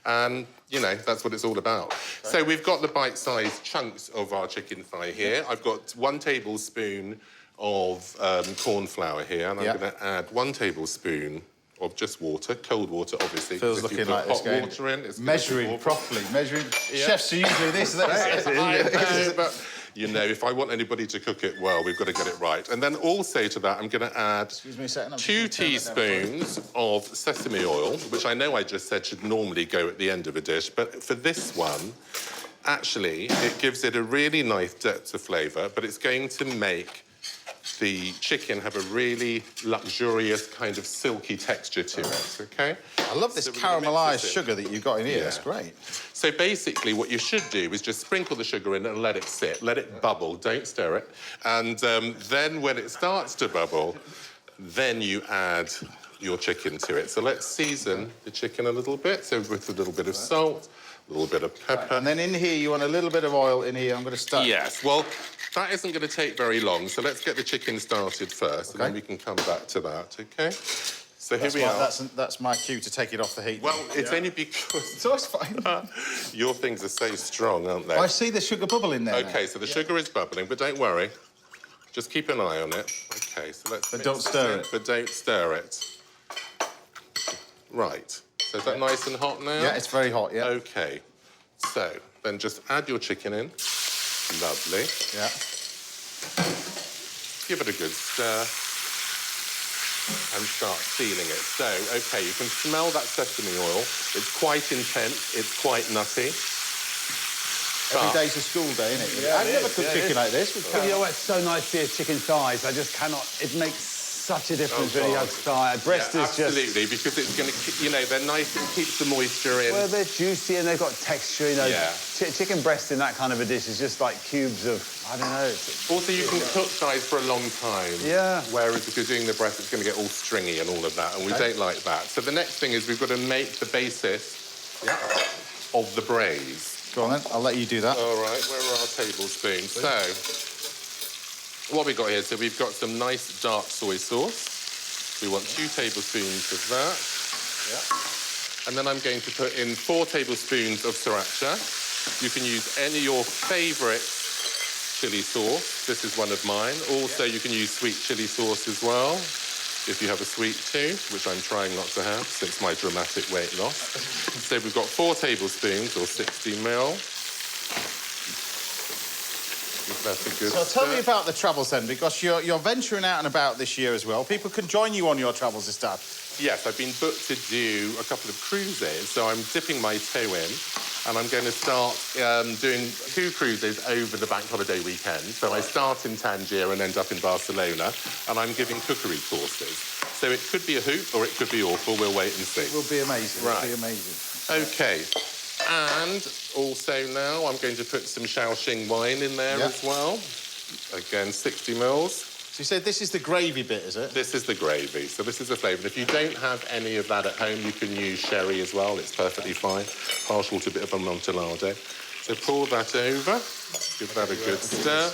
S7: And, you know, that's what it's all about. So we've got the bite-sized chunks of our chicken thigh here. I've got 1 tablespoon of corn flour here, and I'm going to add 1 tablespoon of just water, cold water, obviously.
S1: Feels looking like this
S7: hot water in, it's
S1: measuring properly, measuring. Chefs are usually this.
S7: But, you know, if I want anybody to cook it well, we've got to get it right. And then also to that, I'm going to add 2 teaspoons of sesame oil, which I know I just said should normally go at the end of a dish, but for this one, actually, it gives it a really nice depth of flavour, but it's going to make the chicken have a really luxurious kind of silky texture to it, OK?
S1: I love this caramelised sugar that you've got in here. That's great.
S7: So basically what you should do is just sprinkle the sugar in and let it sit, let it bubble, don't stir it. And then when it starts to bubble, then you add your chicken to it. So let's season the chicken a little bit, so with a little bit of salt, a little bit of pepper.
S1: And then in here, you want a little bit of oil in here. I'm going to start...
S7: Yes, well, that isn't going to take very long, so let's get the chicken started first, and then we can come back to that, OK? So here we are.
S1: That's my cue to take it off the heat.
S7: Well, it's only because...
S1: So it's fine.
S7: Your things are so strong, aren't they?
S1: I see the sugar bubble in there.
S7: OK, so the sugar is bubbling, but don't worry. Just keep an eye on it. OK, so let's...
S1: But don't stir it.
S7: But don't stir it. Right. So is that nice and hot now?
S1: Yeah, it's very hot, yeah.
S7: OK. So then just add your chicken in. Lovely.
S1: Yeah.
S7: Give it a good stir. And start sealing it. So, OK, you can smell that sesame oil. It's quite intense. It's quite nutty.
S1: Every day's a school day, isn't it? I've never cooked chicken like this.
S2: But you know what? It's so nice to see chicken thighs. I just cannot... It makes such a difference when you have thigh. Breast is just...
S7: Absolutely, because it's going to... You know, they're nice. It keeps the moisture in.
S2: Well, they're juicy and they've got texture, you know.
S7: Yeah.
S2: Chicken breast in that kind of a dish is just like cubes of... I don't know.
S7: Also, you can cook thighs for a long time.
S2: Yeah.
S7: Whereas if you're doing the breast, it's going to get all stringy and all of that, and we don't like that. So the next thing is we've got to make the basis of the braise.
S1: Go on then, I'll let you do that.
S7: All right, where are our tablespoons? So, what we got here, so we've got some nice dark soy sauce. We want 2 tablespoons of that. Yeah. And then I'm going to put in 4 tablespoons of sriracha. You can use any of your favourite chilli sauce. This is one of mine. Also, you can use sweet chilli sauce as well. if you have a sweet tooth, which I'm trying not to have since my dramatic weight loss. So we've got 4 tablespoons or 60 ml. That's a good
S1: So tell me
S7: stir.
S1: about the travels then, because you're venturing out and about this year as well. People can join you on your travels this time.
S7: Yes, I've been booked to do a couple of cruises, so I'm dipping my toe in, and I'm going to start doing 2 cruises over the bank holiday weekend. So I start in Tangier and end up in Barcelona, and I'm giving cookery courses. So it could be a hoot or it could be awful. We'll wait and see.
S1: It will be amazing.
S7: Right.
S1: It'll be amazing.
S7: OK. And also now I'm going to put some Shaoxing wine in there as well. Again, 60 mils.
S1: So you said this is the gravy bit, is it?
S7: This is the gravy, so this is the flavour. If you don't have any of that at home, you can use sherry as well. It's perfectly fine. Partial to a bit of Amontillado. So pour that over, give that a good stir,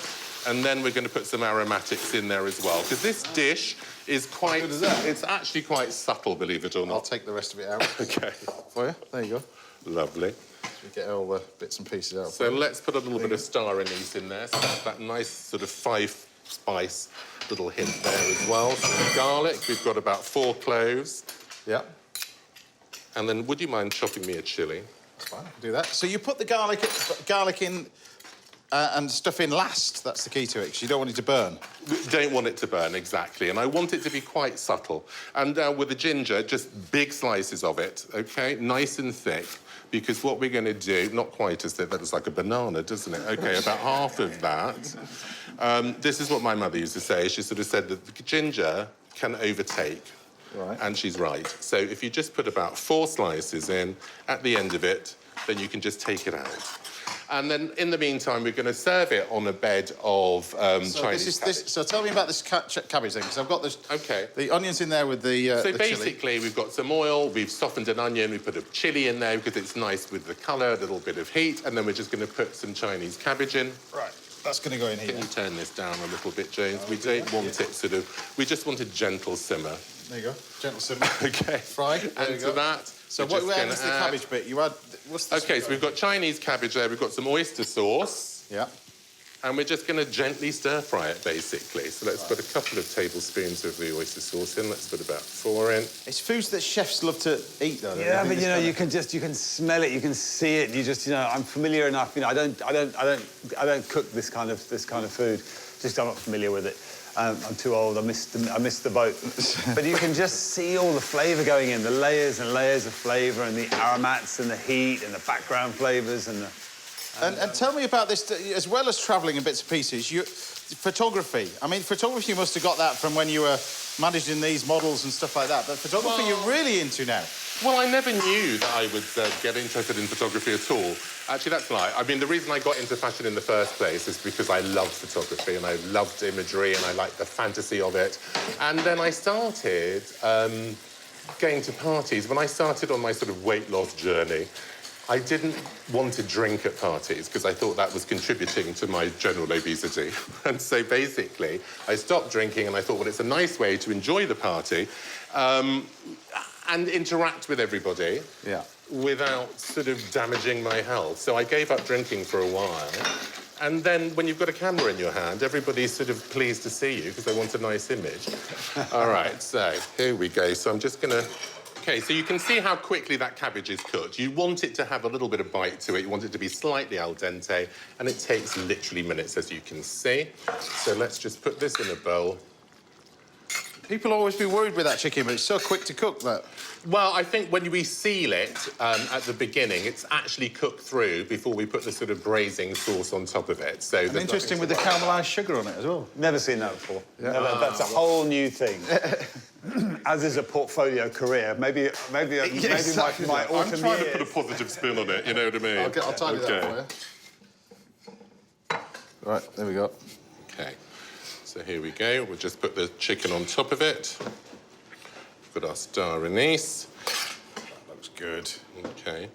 S7: and then we're going to put some aromatics in there as well, because this dish is quite...
S1: How good is that?
S7: It's actually quite subtle, believe it or not.
S1: I'll take the rest of it out.
S7: OK.
S1: For you. There you go.
S7: Lovely.
S1: We get all the bits and pieces out.
S7: So let's put a little bit of star anise in there, so that's that nice sort of 5-spice little hint there as well. Some garlic, we've got about 4 cloves.
S1: Yeah.
S7: And then would you mind chopping me a chilli?
S1: That's fine, I can do that. So you put the garlic in and stuff in last. That's the key to it, because you don't want it to burn.
S7: We don't want it to burn, exactly. And I want it to be quite subtle. And with the ginger, just big slices of it, OK? Nice and thick. Because what we're going to do, not quite as thick, that looks like a banana, doesn't it? OK, about half of that. This is what my mother used to say. She sort of said that the ginger can overtake.
S1: Right.
S7: And she's right. So if you just put about 4 slices in, at the end of it, then you can just take it out. And then, in the meantime, we're going to serve it on a bed of Chinese cabbage.
S1: So tell me about this cabbage thing, because I've got
S7: OK.
S1: the onions in there with the
S7: So
S1: the
S7: basically, we've got some oil, we've softened an onion, we put a chilli in there because it's nice with the colour, a little bit of heat, and then we're just going to put some Chinese cabbage in.
S1: Right, that's going to go in here.
S7: Can you turn this down a little bit, James? We don't want it sort of... We just want a gentle simmer.
S1: There you go. Gentle simmer.
S7: OK.
S1: Fry. There
S7: And
S1: you
S7: to
S1: go.
S7: that...
S1: So what is the cabbage bit? You add... What's this?
S7: OK, so we've got Chinese cabbage there, we've got some oyster sauce.
S1: Yeah.
S7: And we're just going to gently stir-fry it, basically. So let's put a couple of tablespoons of the oyster sauce in. Let's put about 4 in.
S1: It's foods that chefs love to eat, though.
S2: Yeah, but you know, you can smell it, you can see it. You just, you know, I'm familiar enough. You know, I don't cook this kind of food. Just I'm not familiar with it. I'm too old. I missed the boat. But you can just see all the flavour going in, the layers and layers of flavour, and the aromats and the heat and the background flavours and the.
S1: And tell me about this, as well as travelling in bits and pieces, photography. I mean, photography, you must have got that from when you were managing these models and stuff like that, but photography you're really into now.
S7: Well, I never knew that I would get interested in photography at all. Actually, that's a lie. I mean, the reason I got into fashion in the first place is because I loved photography and I loved imagery and I liked the fantasy of it. And then I started going to parties. When I started on my sort of weight loss journey, I didn't want to drink at parties because I thought that was contributing to my general obesity. And so basically, I stopped drinking and I thought, well, it's a nice way to enjoy the party and interact with everybody without sort of damaging my health. So I gave up drinking for a while. And then when you've got a camera in your hand, everybody's sort of pleased to see you because they want a nice image. All right, so here we go. So I'm just going to... OK, so you can see how quickly that cabbage is cooked. You want it to have a little bit of bite to it. You want it to be slightly al dente, and it takes literally minutes, as you can see. So let's just put this in a bowl.
S1: People always be worried with that chicken, but it's so quick to cook, that.
S7: Well, I think when we seal it at the beginning, it's actually cooked through before we put the sort of braising sauce on top of it. So
S1: And interesting with the caramelised sugar on it as well.
S2: Never seen that before. Yeah. That's a whole new thing. As is a portfolio career, maybe my autumn
S7: I'm trying
S2: years.
S7: to put a positive spin on it, you know what I mean?
S1: I'll tidy that for you. Right, there we go.
S7: OK. So here we go. We'll just put the chicken on top of it. Put our star anise. That looks good. OK.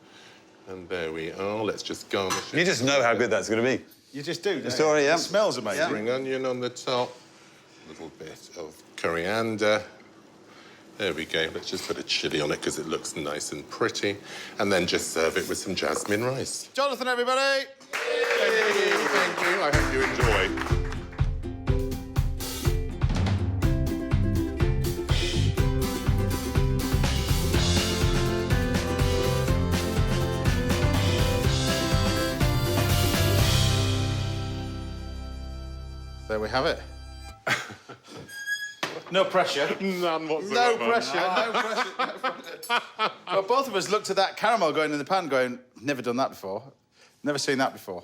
S7: And there we are. Let's just garnish it.
S2: You just know how good that's going to be.
S1: You just do, don't
S2: Sorry, yeah.
S1: It smells amazing.
S7: Spring onion on the top. A little bit of coriander. There we go. Let's just put a chilli on it because it looks nice and pretty. And then just serve it with some jasmine rice.
S1: Jonathan, everybody!
S7: Thank you. Thank you. I hope you enjoy.
S1: we have it. No pressure.
S7: None
S1: No
S7: whatsoever.
S1: pressure, no pressure, no pressure. Well, both of us looked at that caramel going in the pan going, never done that before. Never seen that before.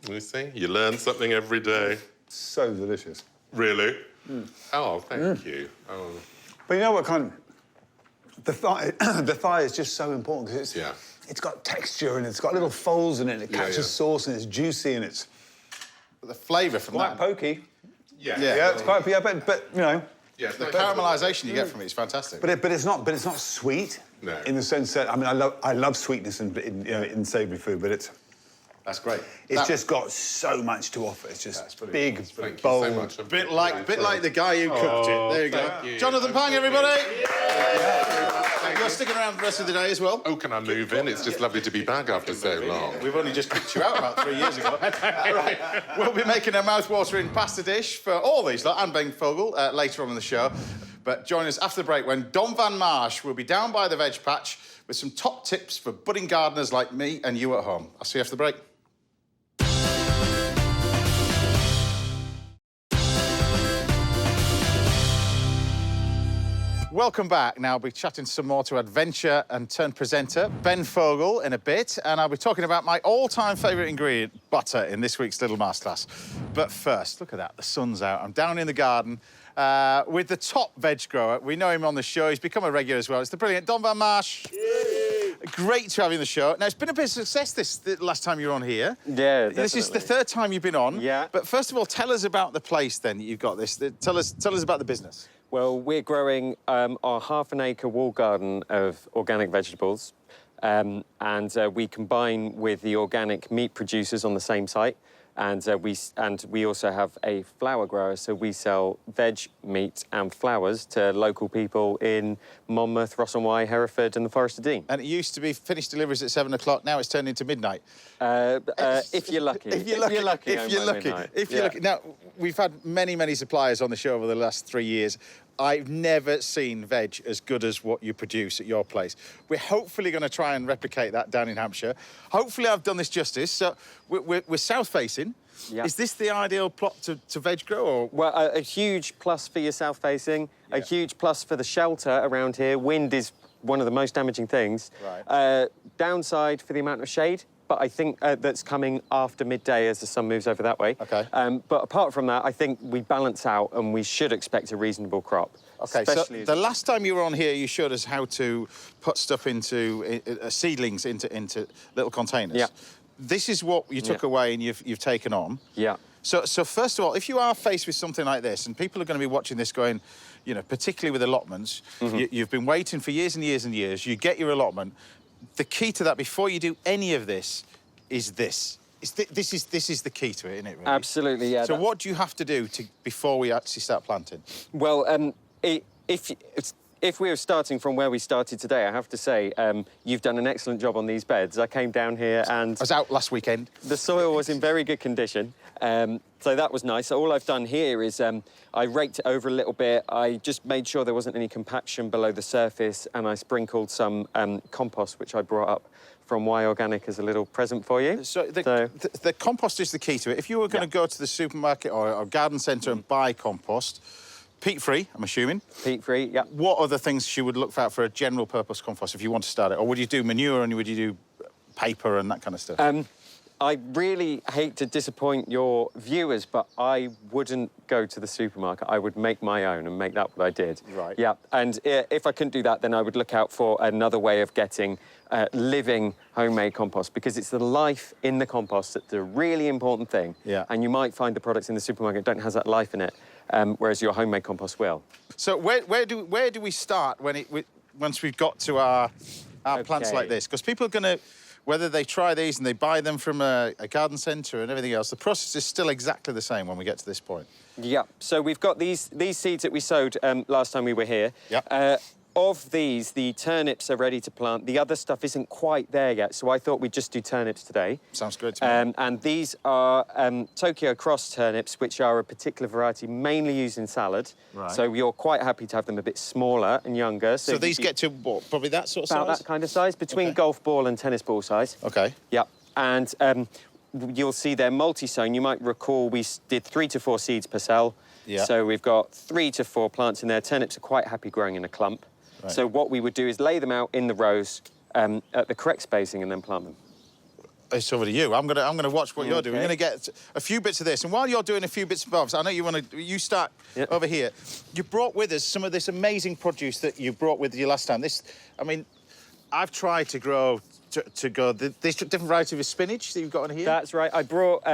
S7: You see, you learn something every day.
S2: So delicious.
S7: Really? Oh, thank you. Oh.
S2: But you know what kind of... The thigh is just so important because it's got texture and it's got little folds in it and it catches sauce and it's juicy and it's...
S1: The flavour from
S2: quite
S1: that.
S2: pokey.
S7: Yeah.
S2: Yeah, it's quite... Yeah, but you know...
S7: Yeah,
S1: The caramelisation you get from it is fantastic.
S2: But it's not sweet.
S7: No.
S2: In the sense that, I mean, I love sweetness in savoury food, but it's...
S1: That's great.
S2: It's just got so much to offer. It's just big,
S7: Thank you
S2: bold.
S7: so much.
S1: A bit like the guy who cooked it. There you go.
S7: you.
S1: Jonathan Phang, everybody. You're sticking around the rest of the day as well.
S7: Oh, can I move in? It's just lovely to be back after so long.
S1: We've only just kicked you out about 3 years ago. Right. We'll be making a mouth-watering pasta dish for all these lot and Ben Fogle later on in the show. But join us after the break when Dom Van Marsh will be down by the veg patch with some top tips for budding gardeners like me and you at home. I'll see you after the break. Welcome back. Now, I'll be chatting some more to adventure and turn presenter Ben Fogle in a bit, and I'll be talking about my all-time favourite ingredient, butter, in this week's Little Masterclass. But first, look at that, the sun's out. I'm down in the garden with the top veg grower. We know him on the show. He's become a regular as well. It's the brilliant Dom Van Marsh. Yay! Great to have you on the show. Now, it's been a bit of success the last time you were on here.
S8: Yeah, definitely.
S1: This is the third time you've been on.
S8: Yeah.
S1: But first of all, tell us about the place, then, you've got this. Tell us about the business.
S8: Well, we're growing our half-an-acre wall garden of organic vegetables, and we combine with the organic meat producers on the same site, and we also have a flower grower, so we sell veg, meat and flowers to local people in Monmouth, Ross-on-Wye, Hereford and the Forest of Dean.
S1: And it used to be finished deliveries at 7 o'clock, now it's turned into midnight.
S8: If you're lucky.
S1: If you're lucky. Now, we've had many suppliers on the show over the last 3 years. I've never seen veg as good as what you produce at your place. We're hopefully going to try and replicate that down in Hampshire. Hopefully I've done this justice. So we're south-facing.
S8: Yeah.
S1: Is this the ideal plot to veg grow? Or?
S8: Well, a huge plus for your south-facing, a huge plus for the shelter around here. Wind is one of the most damaging things.
S1: Right.
S8: Downside for the amount of shade, but I think that's coming after midday as the sun moves over that way.
S1: OK.
S8: But apart from that, I think we balance out and we should expect a reasonable crop.
S1: OK, so the last time you were on here, you showed us how to put stuff into seedlings into little containers.
S8: Yeah.
S1: This is what you took away and you've taken on.
S8: Yeah.
S1: So first of all, if you are faced with something like this, and people are going to be watching this going, you know, particularly with allotments, you've been waiting for years and years and years, you get your allotment. The key to that, before you do any of this, is this. This is the key to it, isn't it, really?
S8: Absolutely, yeah.
S1: So what do you have to do before we actually start planting?
S8: Well, if we were starting from where we started today, I have to say, you've done an excellent job on these beds. I came down here and...
S1: I was out last weekend.
S8: The soil was in very good condition, so that was nice. So all I've done here is I raked it over a little bit. I just made sure there wasn't any compaction below the surface, and I sprinkled some compost, which I brought up from Y Organic as a little present for you.
S1: So the compost is the key to it. If you were going to go to the supermarket or garden centre and buy compost, peat-free, I'm assuming.
S8: Peat-free, yeah.
S1: What other things you would look for a general-purpose compost if you want to start it? Or would you do manure and would you do paper and that kind of stuff?
S8: I really hate to disappoint your viewers, but I wouldn't go to the supermarket. I would make my own and make that what I did.
S1: Right.
S8: Yeah, and if I couldn't do that, then I would look out for another way of getting living homemade compost, because it's the life in the compost that's a really important thing.
S1: Yeah.
S8: And you might find the products in the supermarket don't have that life in it, whereas your homemade compost will.
S1: So where do we start once we've got to our plants like this? Because people are going to, whether they try these and they buy them from a garden centre and everything else, the process is still exactly the same when we get to this point.
S8: Yeah, so we've got these seeds that we sowed last time we were here.
S1: Yeah.
S8: Of these, the turnips are ready to plant. The other stuff isn't quite there yet, so I thought we'd just do turnips today.
S1: Sounds good to me.
S8: And these are Tokyo Cross turnips, which are a particular variety mainly used in salad.
S1: Right.
S8: So you're quite happy to have them a bit smaller and younger.
S1: So these get to, what, probably that sort of
S8: about
S1: size?
S8: that kind of size, between golf ball and tennis ball size.
S1: OK.
S8: Yep. And you'll see they're multi-sown. You might recall we did 3 to 4 seeds per cell.
S1: Yeah.
S8: So we've got 3 to 4 plants in there. Turnips are quite happy growing in a clump.
S1: Right.
S8: So what we would do is lay them out in the rows at the correct spacing and then plant them.
S1: It's over to you. I'm gonna watch what you're doing. We're gonna get a few bits of this, and while you're doing a few bits and bobs, I know you start over here. You brought with us some of this amazing produce that you brought with you last time. I mean, I've tried to grow this different variety of spinach that you've got on here.
S8: That's right. I brought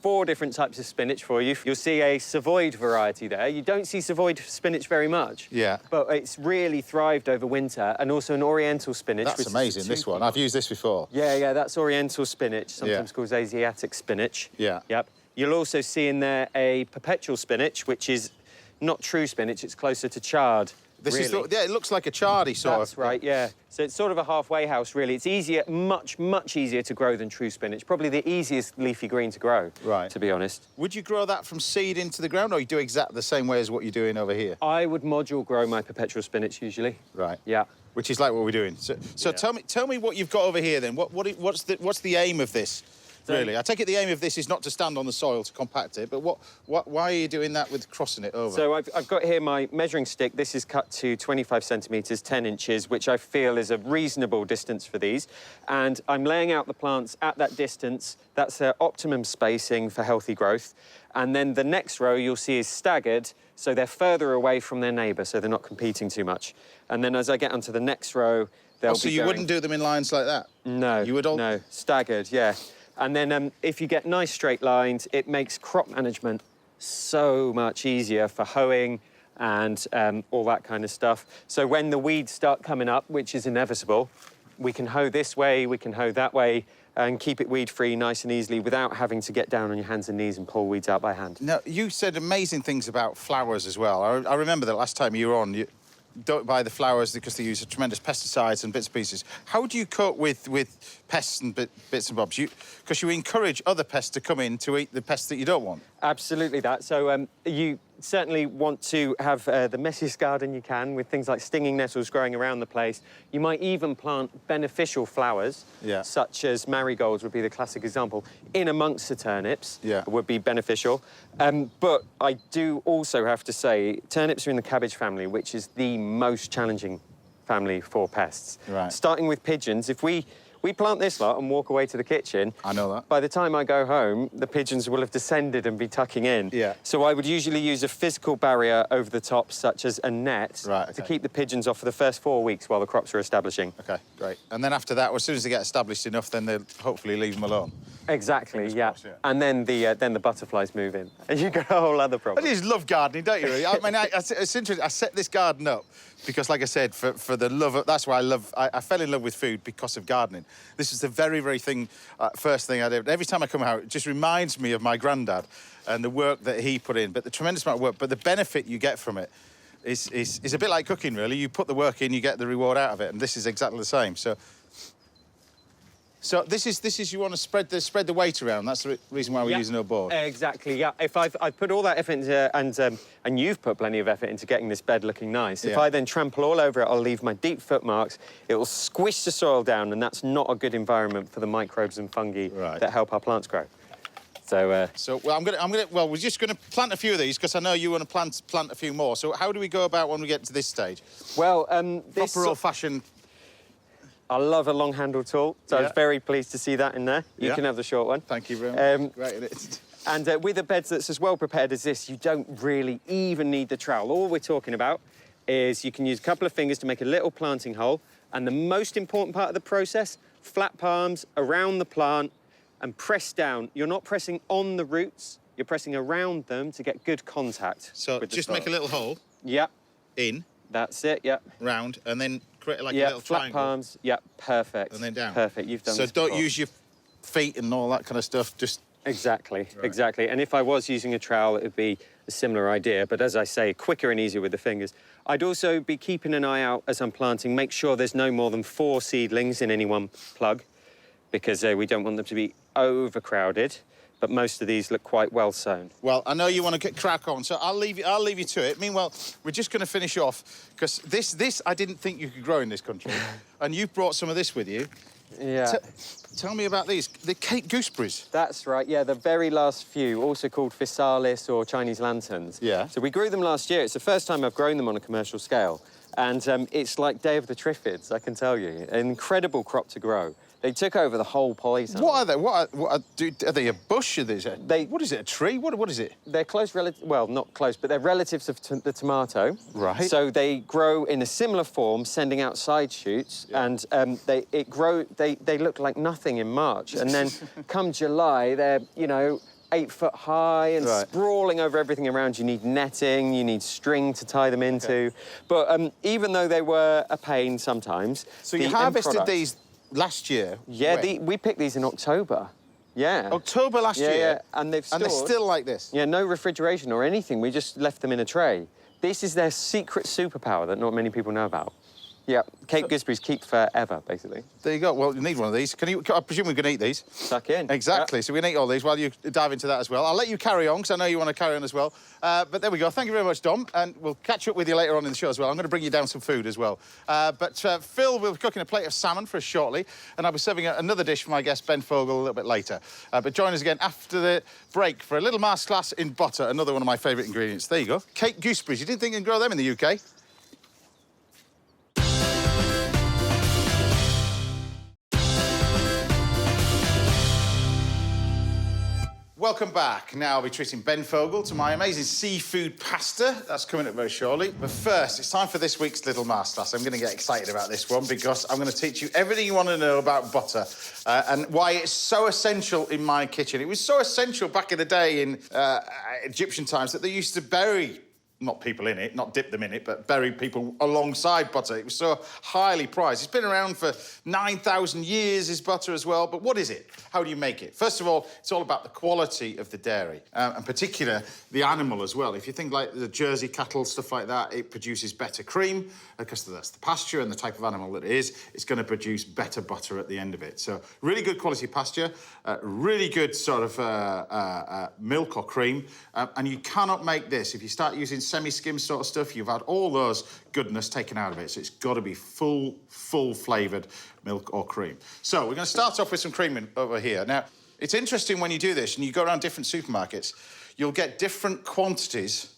S8: 4 different types of spinach for you. You'll see a Savoyd variety there. You don't see Savoyd spinach very much.
S1: Yeah.
S8: But it's really thrived over winter, and also an Oriental spinach.
S1: That's amazing, this one. I've used this before.
S8: Yeah, that's Oriental spinach, sometimes called Asiatic spinach.
S1: Yeah.
S8: Yep. You'll also see in there a perpetual spinach, which is not true spinach, it's closer to chard.
S1: This
S8: really.
S1: it looks like a chardy sort of.
S8: That's right, yeah. So it's sort of a halfway house, really. It's easier, much easier to grow than true spinach. Probably the easiest leafy green to grow,
S1: right,
S8: to be honest.
S1: Would you grow that from seed into the ground, or you do exactly the same way as what you're doing over here?
S8: I would module grow my perpetual spinach usually.
S1: Right.
S8: Yeah.
S1: Which is like what we're doing. So tell me what you've got over here then. What's the aim of this? Really, I take it the aim of this is not to stand on the soil to compact it, but why are you doing that with crossing it over?
S8: So I've got here my measuring stick. This is cut to 25 centimetres, 10 inches, which I feel is a reasonable distance for these. And I'm laying out the plants at that distance. That's their optimum spacing for healthy growth. And then the next row you'll see is staggered, so they're further away from their neighbour, so they're not competing too much. And then as I get onto the next row, they'll be
S1: so you wouldn't do them in lines like that?
S8: No.
S1: You would
S8: No, staggered, yeah. And then if you get nice straight lines, it makes crop management so much easier for hoeing and all that kind of stuff. So when the weeds start coming up, which is inevitable, we can hoe this way, we can hoe that way, and keep it weed-free nice and easily without having to get down on your hands and knees and pull weeds out by hand.
S1: Now, you said amazing things about flowers as well. I remember that last time you were on, you don't buy the flowers because they use tremendous pesticides and bits and pieces. How do you cope with pests and bits and bobs? Because you encourage other pests to come in to eat the pests that you don't want.
S8: Absolutely that. So you certainly want to have the messiest garden you can with things like stinging nettles growing around the place. You might even plant beneficial flowers, such as marigolds would be the classic example, in amongst the turnips would be beneficial. But I do also have to say, turnips are in the cabbage family, which is the most challenging family for pests.
S1: Right.
S8: Starting with pigeons, if we plant this lot and walk away to the kitchen.
S1: I know that.
S8: By the time I go home, the pigeons will have descended and be tucking in.
S1: Yeah.
S8: So I would usually use a physical barrier over the top, such as a net, to keep the pigeons off for the first 4 weeks while the crops are establishing.
S1: OK, great. And then after that, as soon as they get established enough, then they'll hopefully leave them alone.
S8: Exactly, yeah. And then the butterflies move in. And you got a whole other problem.
S1: I just love gardening, don't you? I mean, it's interesting. I set this garden up because, like I said, for the love of... That's why I fell in love with food because of gardening. This is the very, very first thing I did. Every time I come out, it just reminds me of my granddad and the work that he put in, but the tremendous amount of work, but the benefit you get from it is a bit like cooking, really. You put the work in, you get the reward out of it, and this is exactly the same. So this is you want to spread the weight around. That's the reason why we're using a board.
S8: Exactly. Yeah. If I've put all that effort into, and you've put plenty of effort into getting this bed looking nice. If I then trample all over it, I'll leave my deep footmarks. It will squish the soil down, and that's not a good environment for the microbes and fungi that help our plants grow. So. Well,
S1: we're just gonna plant a few of these because I know you want to plant a few more. So how do we go about when we get to this stage?
S8: Well,
S1: this proper old-fashioned.
S8: I love a long-handled tool, so I was very pleased to see that in there. You can have the short one.
S1: Thank you very much. Great, it?
S8: And with a bed that's as well prepared as this, you don't really even need the trowel. All we're talking about is you can use a couple of fingers to make a little planting hole, and the most important part of the process, flat palms around the plant and press down. You're not pressing on the roots, you're pressing around them to get good contact.
S1: So just make a little hole.
S8: Yep.
S1: In.
S8: That's it, yep.
S1: Round, and then create like a little
S8: flat
S1: triangle.
S8: palms, yep, perfect.
S1: And then down.
S8: Perfect, you've done
S1: this
S8: before.
S1: Don't use your feet and all that kind of stuff, just...
S8: Exactly, exactly. And if I was using a trowel, it would be a similar idea, but as I say, quicker and easier with the fingers. I'd also be keeping an eye out as I'm planting, make sure there's no more than 4 seedlings in any one plug, because we don't want them to be overcrowded. But most of these look quite well sown. Well, I know you want to crack on, so I'll leave you to it. Meanwhile, we're just going to finish off because this I didn't think you could grow in this country, and you've brought some of this with you. Yeah.
S1: Tell me about these. The Cape gooseberries.
S8: That's right, yeah, the very last few, also called physalis or Chinese lanterns.
S1: Yeah.
S8: So we grew them last year. It's the first time I've grown them on a commercial scale. And it's like Day of the Triffids, I can tell you. An incredible crop to grow. They took over the whole polytunnel.
S1: What are they? Are they a bush? What is it, a tree? What is it?
S8: They're close relatives, well, not close, but they're relatives of the tomato.
S1: Right.
S8: So they grow in a similar form, sending out side shoots, and they look like nothing in March. And then come July, they're, you know, 8 foot high and sprawling over everything around. You need netting, you need string to tie them into. Okay. But even though they were a pain sometimes...
S1: So you harvested these last year?
S8: Yeah, we picked these in October. Yeah.
S1: October last year?
S8: Yeah, and they've stored...
S1: And they're still like this?
S8: Yeah, no refrigeration or anything. We just left them in a tray. This is their secret superpower that not many people know about. Yeah, Cape gooseberries keep forever, basically.
S1: There you go. Well, you need one of these. I presume we can eat these?
S8: Suck in.
S1: Exactly. So we can eat all these while you dive into that as well. I'll let you carry on, because I know you want to carry on as well. But there we go. Thank you very much, Dom. And we'll catch up with you later on in the show as well. I'm going to bring you down some food as well. But Phil will be cooking a plate of salmon for us shortly, and I'll be serving another dish for my guest, Ben Fogle, a little bit later. But join us again after the break for a little masterclass in butter, another one of my favourite ingredients. There you go. Cape gooseberries. You didn't think you could grow them in the UK? Welcome back. Now I'll be treating Ben Fogle to my amazing seafood pasta. That's coming up very shortly. But first, it's time for this week's little masterclass. I'm going to get excited about this one because I'm going to teach you everything you want to know about butter and why it's so essential in my kitchen. It was so essential back in the day in Egyptian times that they used to bury, not people in it, not dip them in it, but bury people alongside butter. It was so highly prized. It's been around for 9,000 years, is butter as well. But what is it? How do you make it? First of all, it's all about the quality of the dairy, and particular the animal as well. If you think like the Jersey cattle, stuff like that, it produces better cream because that's the pasture and the type of animal that it is. It's going to produce better butter at the end of it. So really good quality pasture, really good sort of milk or cream, and you cannot make this if you start using semi-skim sort of stuff. You've had all those goodness taken out of it, so it's got to be full flavoured milk or cream. So we're going to start off with some cream over here. Now, it's interesting when you do this and you go around different supermarkets, you'll get different quantities,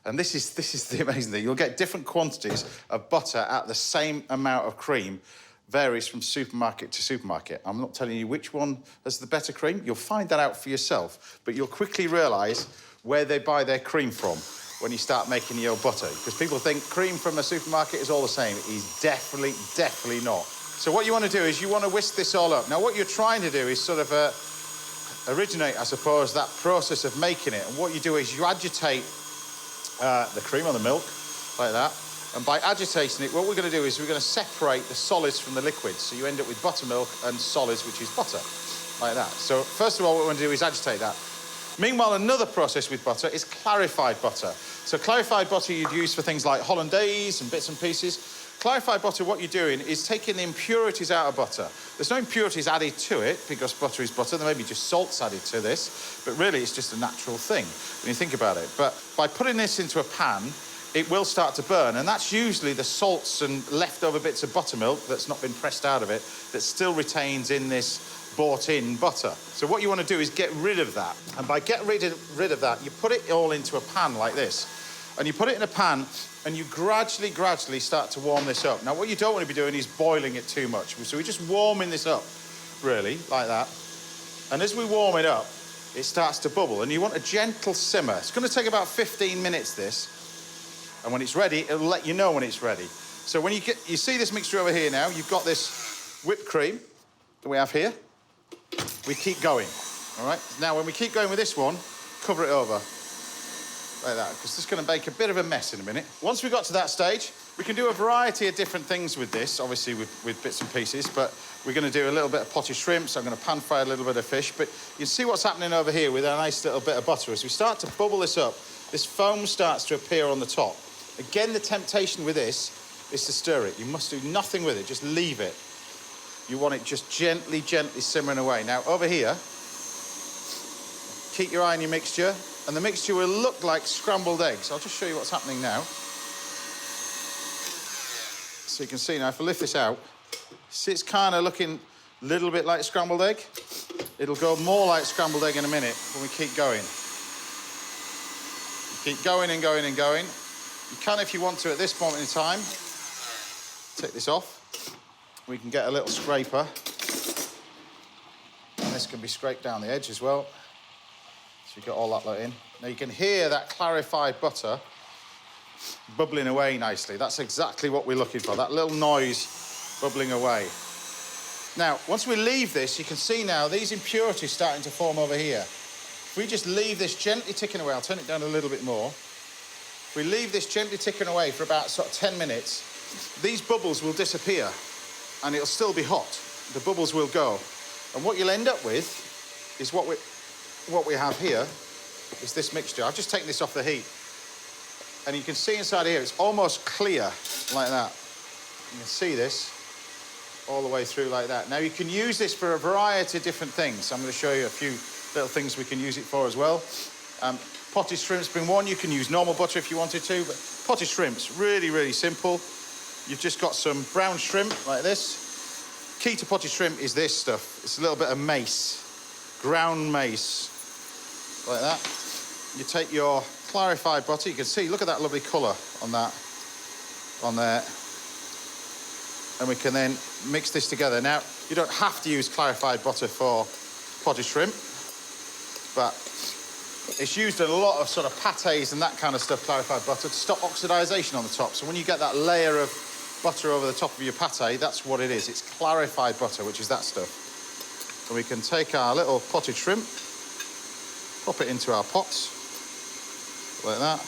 S1: and this is the amazing thing. You'll get different quantities of butter at the same amount of cream. Varies from supermarket to supermarket. I'm not telling you which one has the better cream. You'll find that out for yourself, but you'll quickly realise where they buy their cream from when you start making your butter, because people think cream from a supermarket is all the same. It is definitely not. So what you want to do is you want to whisk this all up. Now, what you're trying to do is sort of originate, I suppose, that process of making it. And what you do is you agitate the cream or the milk like that. And by agitating it, what we're going to do is we're going to separate the solids from the liquids. So you end up with buttermilk and solids, which is butter, like that. So first of all, what we want to do is agitate that. Meanwhile, another process with butter is clarified butter. So clarified butter you'd use for things like hollandaise and bits and pieces. Clarified butter, what you're doing is taking the impurities out of butter. There's no impurities added to it because butter is butter. There may be just salts added to this, but really it's just a natural thing when you think about it. But by putting this into a pan, it will start to burn, and that's usually the salts and leftover bits of buttermilk that's not been pressed out of it that still retains in this bought-in butter. So what you want to do is get rid of that. And by getting rid of that, you put it all into a pan like this. And you put it in a pan, and you gradually start to warm this up. Now, what you don't want to be doing is boiling it too much. So we're just warming this up, really, like that. And as we warm it up, it starts to bubble, and you want a gentle simmer. It's going to take about 15 minutes, this. And when it's ready, it'll let you know when it's ready. So when you see this mixture over here now, you've got this whipped cream that we have here. We keep going, all right? Now, when we keep going with this one, cover it over like that, because this is going to make a bit of a mess in a minute. Once we got to that stage, we can do a variety of different things with this, obviously with bits and pieces, but we're going to do a little bit of potted shrimps. I'm going to pan fry a little bit of fish, but you see what's happening over here with a nice little bit of butter. As we start to bubble this up, this foam starts to appear on the top. Again, the temptation with this is to stir it. You must do nothing with it, just leave it. You want it just gently simmering away. Now, over here, keep your eye on your mixture, and the mixture will look like scrambled eggs. I'll just show you what's happening now. So you can see now, if I lift this out, see it's kind of looking little bit like scrambled egg. It'll go more like scrambled egg in a minute when we keep going. Keep going and going and going. You can, if you want to, at this moment in time, take this off. We can get a little scraper. And this can be scraped down the edge as well. So you get all that lot in. Now you can hear that clarified butter bubbling away nicely. That's exactly what we're looking for, that little noise bubbling away. Now, once we leave this, you can see now these impurities starting to form over here. If we just leave this gently ticking away, I'll turn it down a little bit more. If we leave this gently ticking away for about sort of 10 minutes, these bubbles will disappear and it'll still be hot. The bubbles will go. And what you'll end up with is what we have here is this mixture. I've just taken this off the heat. And you can see inside here, it's almost clear like that. You can see this all the way through like that. Now, you can use this for a variety of different things. I'm going to show you a few little things we can use it for as well. Potted shrimp's been one. You can use normal butter if you wanted to, but potted shrimp's really, really simple. You've just got some brown shrimp like this. Key to potted shrimp is this stuff. It's a little bit of mace, ground mace, like that. You take your clarified butter. You can see, look at that lovely colour on that, on there. And we can then mix this together. Now, you don't have to use clarified butter for potted shrimp, but it's used in a lot of sort of pâtés and that kind of stuff, clarified butter, to stop oxidisation on the top. So when you get that layer of butter over the top of your pâté, that's what it is. It's clarified butter, which is that stuff. And we can take our little potted shrimp, pop it into our pots, like that.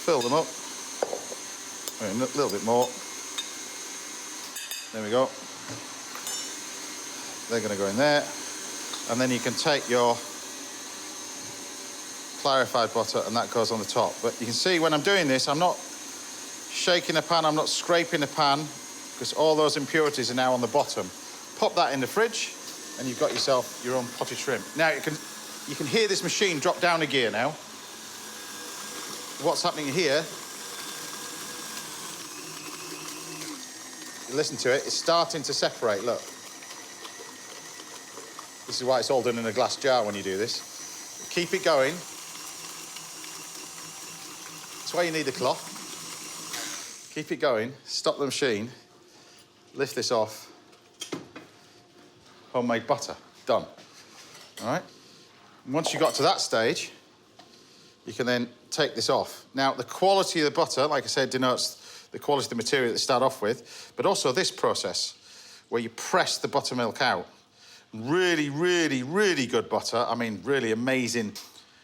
S1: Fill them up. A little bit more. There we go. They're going to go in there. And then you can take your clarified butter and that goes on the top. But you can see when I'm doing this, I'm not shaking the pan, I'm not scraping the pan, because all those impurities are now on the bottom. Pop that in the fridge and you've got yourself your own potted shrimp. Now you can hear this machine drop down a gear now. What's happening here, you listen to it, it's starting to separate, look. This is why it's all done in a glass jar when you do this. Keep it going. That's why you need the cloth. Keep it going, stop the machine, lift this off. Homemade butter, done. All right? And once you got to that stage, you can then take this off. Now, the quality of the butter, like I said, denotes the quality of the material that they start off with, but also this process, where you press the buttermilk out. Really, really, really good butter. I mean, really amazing,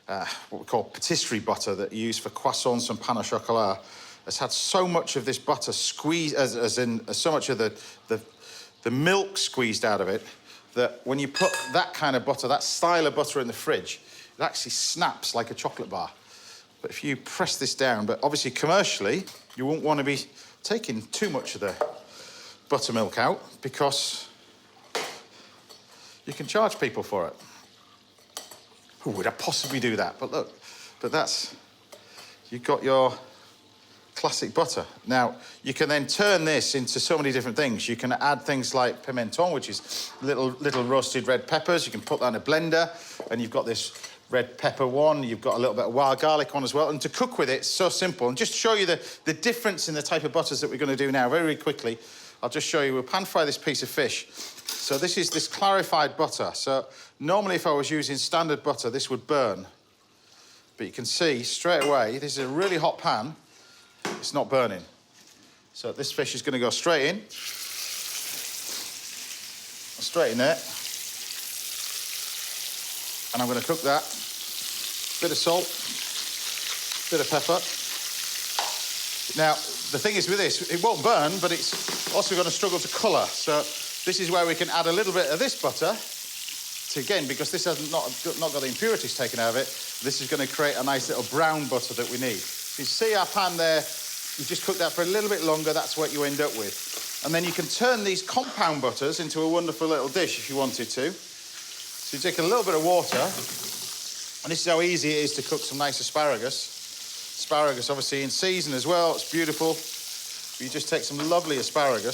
S1: what we call patisserie butter that you use for croissants and pain au chocolat. Has had so much of this butter squeezed, as in so much of the milk squeezed out of it, that when you put that kind of butter, that style of butter in the fridge, it actually snaps like a chocolate bar. But if you press this down, but obviously commercially, you won't want to be taking too much of the buttermilk out because you can charge people for it. Who would I possibly do that? But look, you've got your classic butter. Now, you can then turn this into so many different things. You can add things like pimenton, which is little roasted red peppers. You can put that in a blender, and you've got this red pepper one. You've got a little bit of wild garlic one as well. And to cook with it, it's so simple. And just to show you the difference in the type of butters that we're going to do now, very, very quickly, I'll just show you. We'll pan fry this piece of fish. So this is this clarified butter. So normally if I was using standard butter, this would burn. But you can see straight away, this is a really hot pan. It's not burning. So this fish is going to go straight in. Straight in there. And I'm going to cook that. Bit of salt, bit of pepper. Now, the thing is with this, it won't burn, but it's also going to struggle to colour. So this is where we can add a little bit of this butter to, again, because this has not got the impurities taken out of it, this is going to create a nice little brown butter that we need. You see our pan there, you just cook that for a little bit longer, that's what you end up with. And then you can turn these compound butters into a wonderful little dish if you wanted to. So you take a little bit of water, and this is how easy it is to cook some nice asparagus. Asparagus, obviously, in season as well, it's beautiful. You just take some lovely asparagus,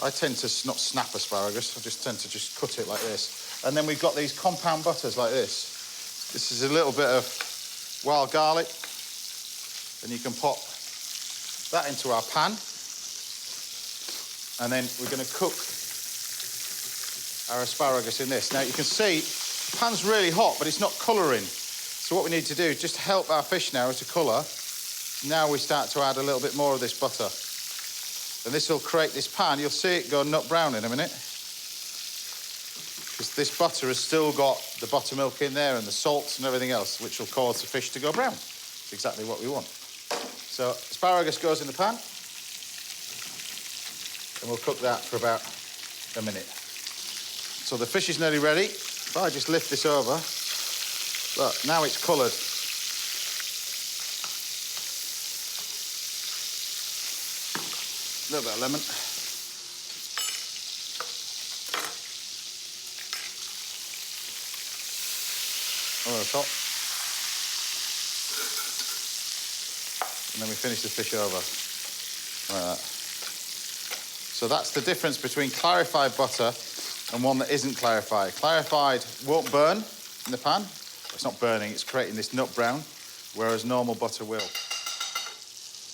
S1: I tend to not snap asparagus, I just tend to just cut it like this. And then we've got these compound butters like this. This is a little bit of wild garlic, and you can pop that into our pan. And then we're going to cook our asparagus in this. Now, you can see the pan's really hot, but it's not colouring. So what we need to do is just help our fish now to colour. Now we start to add a little bit more of this butter. And this will create this pan. You'll see it go nut brown in a minute. Because this butter has still got the buttermilk in there and the salts and everything else, which will cause the fish to go brown. It's exactly what we want. So asparagus goes in the pan. And we'll cook that for about a minute. So the fish is nearly ready. If I just lift this over, look, now it's coloured. A little bit of lemon. Over the top. And then we finish the fish over. Like that. So that's the difference between clarified butter and one that isn't clarified. Clarified won't burn in the pan. It's not burning, it's creating this nut brown, whereas normal butter will.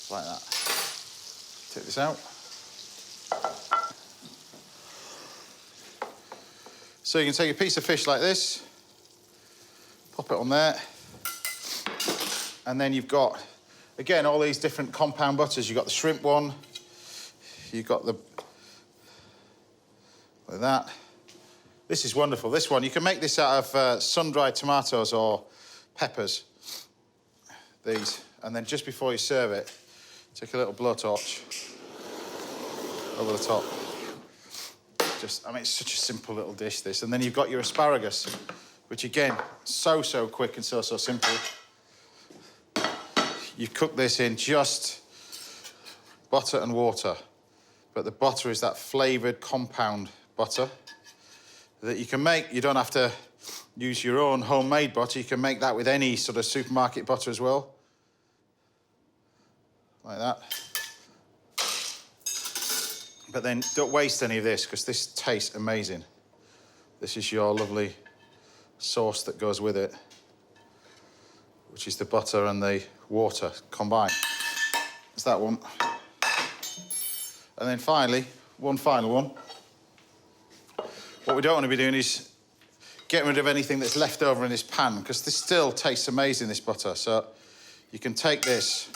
S1: Like that. Take this out. So you can take a piece of fish like this, pop it on there, and then you've got, again, all these different compound butters. You've got the shrimp one, you've got the, like that. This is wonderful, this one. You can make this out of sun-dried tomatoes or peppers, these. And then just before you serve it, take a little blowtorch over the top. Just, I mean, it's such a simple little dish, this. And then you've got your asparagus, which again, so quick and so simple. You cook this in just butter and water, but the butter is that flavoured compound butter that you can make. You don't have to use your own homemade butter. You can make that with any sort of supermarket butter as well. Like that. But then don't waste any of this, because this tastes amazing. This is your lovely sauce that goes with it, which is the butter and the water combined. It's that one. And then finally, one final one. What we don't want to be doing is getting rid of anything that's left over in this pan, because this still tastes amazing, this butter. So you can take this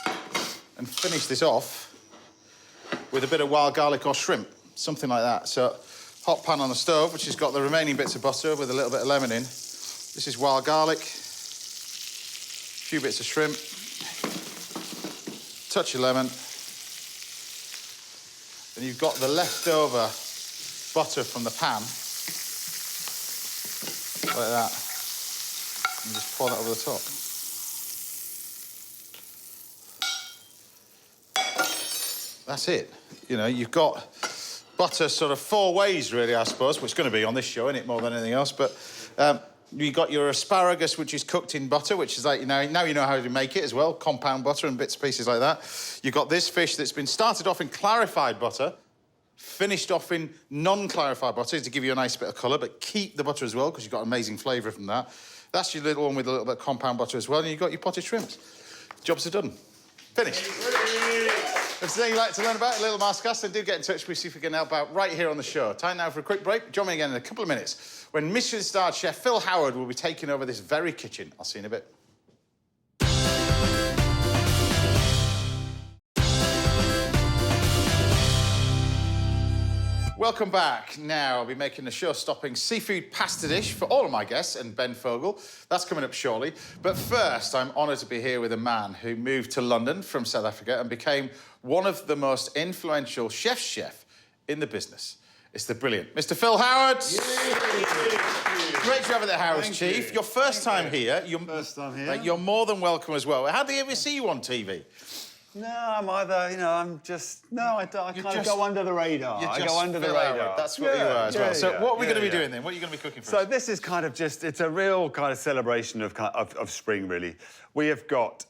S1: and finish this off with a bit of wild garlic or shrimp, something like that. So hot pan on the stove, which has got the remaining bits of butter with a little bit of lemon in. This is wild garlic, a few bits of shrimp, touch of lemon. And you've got the leftover butter from the pan, like that. And just pour that over the top. That's it. You know, you've got butter sort of four ways, really, I suppose. Well, it's going to be on this show, isn't it, more than anything else? But you've got your asparagus, which is cooked in butter, which is like, you know, now you know how to make it as well, compound butter and bits and pieces like that. You've got this fish that's been started off in clarified butter, finished off in non-clarified butter to give you a nice bit of colour, but keep the butter as well, because you've got amazing flavour from that. That's your little one with a little bit of compound butter as well, and you've got your potted shrimps. Jobs are done. Finished. If there's anything you'd like to learn about a little masterclass, then do get in touch with me, see if we can help out right here on the show. Time now for a quick break. Join me again in a couple of minutes when Michelin-starred chef Phil Howard will be taking over this very kitchen. I'll see you in a bit. Welcome back. Now, I'll be making a show-stopping seafood pasta dish for all of my guests and Ben Fogle. That's coming up shortly. But first, I'm honoured to be here with a man who moved to London from South Africa and became one of the most influential chef in the business. It's the brilliant Mr. Phil Howard. Great to have you at the house, Chief. Your first time here.
S2: First time here.
S1: You're more than welcome as well. How do you ever see you on TV?
S2: No, I'm either, you know, I'm just... No, I kind of go under the radar. I go under the
S1: Phil
S2: radar.
S1: Howard. That's what you are as well. So what are we going to be doing then? What are you going to be cooking for us?
S2: So this is kind of just... It's a real kind of celebration of spring, really. We have got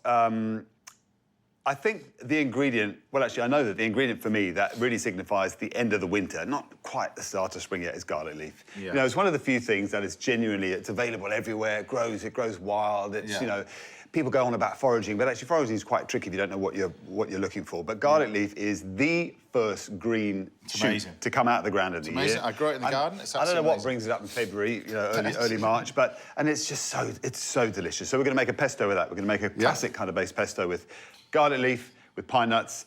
S2: I think the ingredient, well, actually, I know that the ingredient for me that really signifies the end of the winter, not quite the start of spring yet, is garlic leaf.
S1: Yeah.
S2: You know, it's one of the few things that is genuinely, it's available everywhere, it grows wild, it's, you know, people go on about foraging, but actually foraging is quite tricky if you don't know what you're looking for. But garlic leaf is the first green shoot to come out of the ground in the year.
S1: I grow it in the garden. It's
S2: I don't know what
S1: amazing.
S2: brings it up in February, you know, early March, and it's just so delicious. So we're going to make a pesto with that. We're going to make a classic kind of base pesto with garlic leaf, with pine nuts,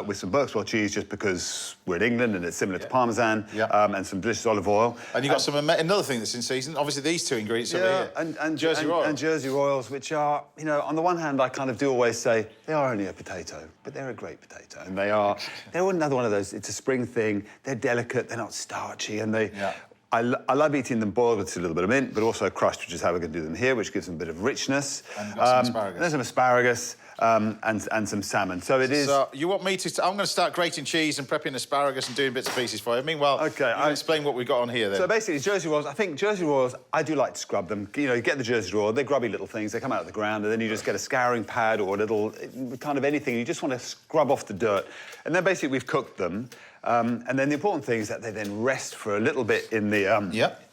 S2: with some Berkswell cheese, just because we're in England and it's similar to Parmesan, and some delicious olive oil.
S1: And you've got some another thing that's in season. Obviously, these two ingredients over here.
S2: And
S1: Jersey Royals.
S2: And Jersey Royals, which are, you know, on the one hand, I kind of do always say they are only a potato, but they're a great potato, and they're another one of those. It's a spring thing. They're delicate. They're not starchy, and they. Yeah. I love eating them boiled with a little bit of mint, but also crushed, which is how we're going to do them here, which gives them a bit of richness.
S1: And you've got some asparagus.
S2: There's some asparagus and some salmon. So it is...
S1: So you want me to... I'm going to start grating cheese and prepping asparagus and doing bits and pieces for you. Meanwhile, I'll explain what we've got on here then.
S2: So basically, Jersey Royals, I think Jersey Royals, I do like to scrub them. You know, you get the Jersey Royal, they're grubby little things, they come out of the ground, and then you just get a scouring pad or a little kind of anything. You just want to scrub off the dirt. And then basically we've cooked them. And then the important thing is that they then rest for a little bit in the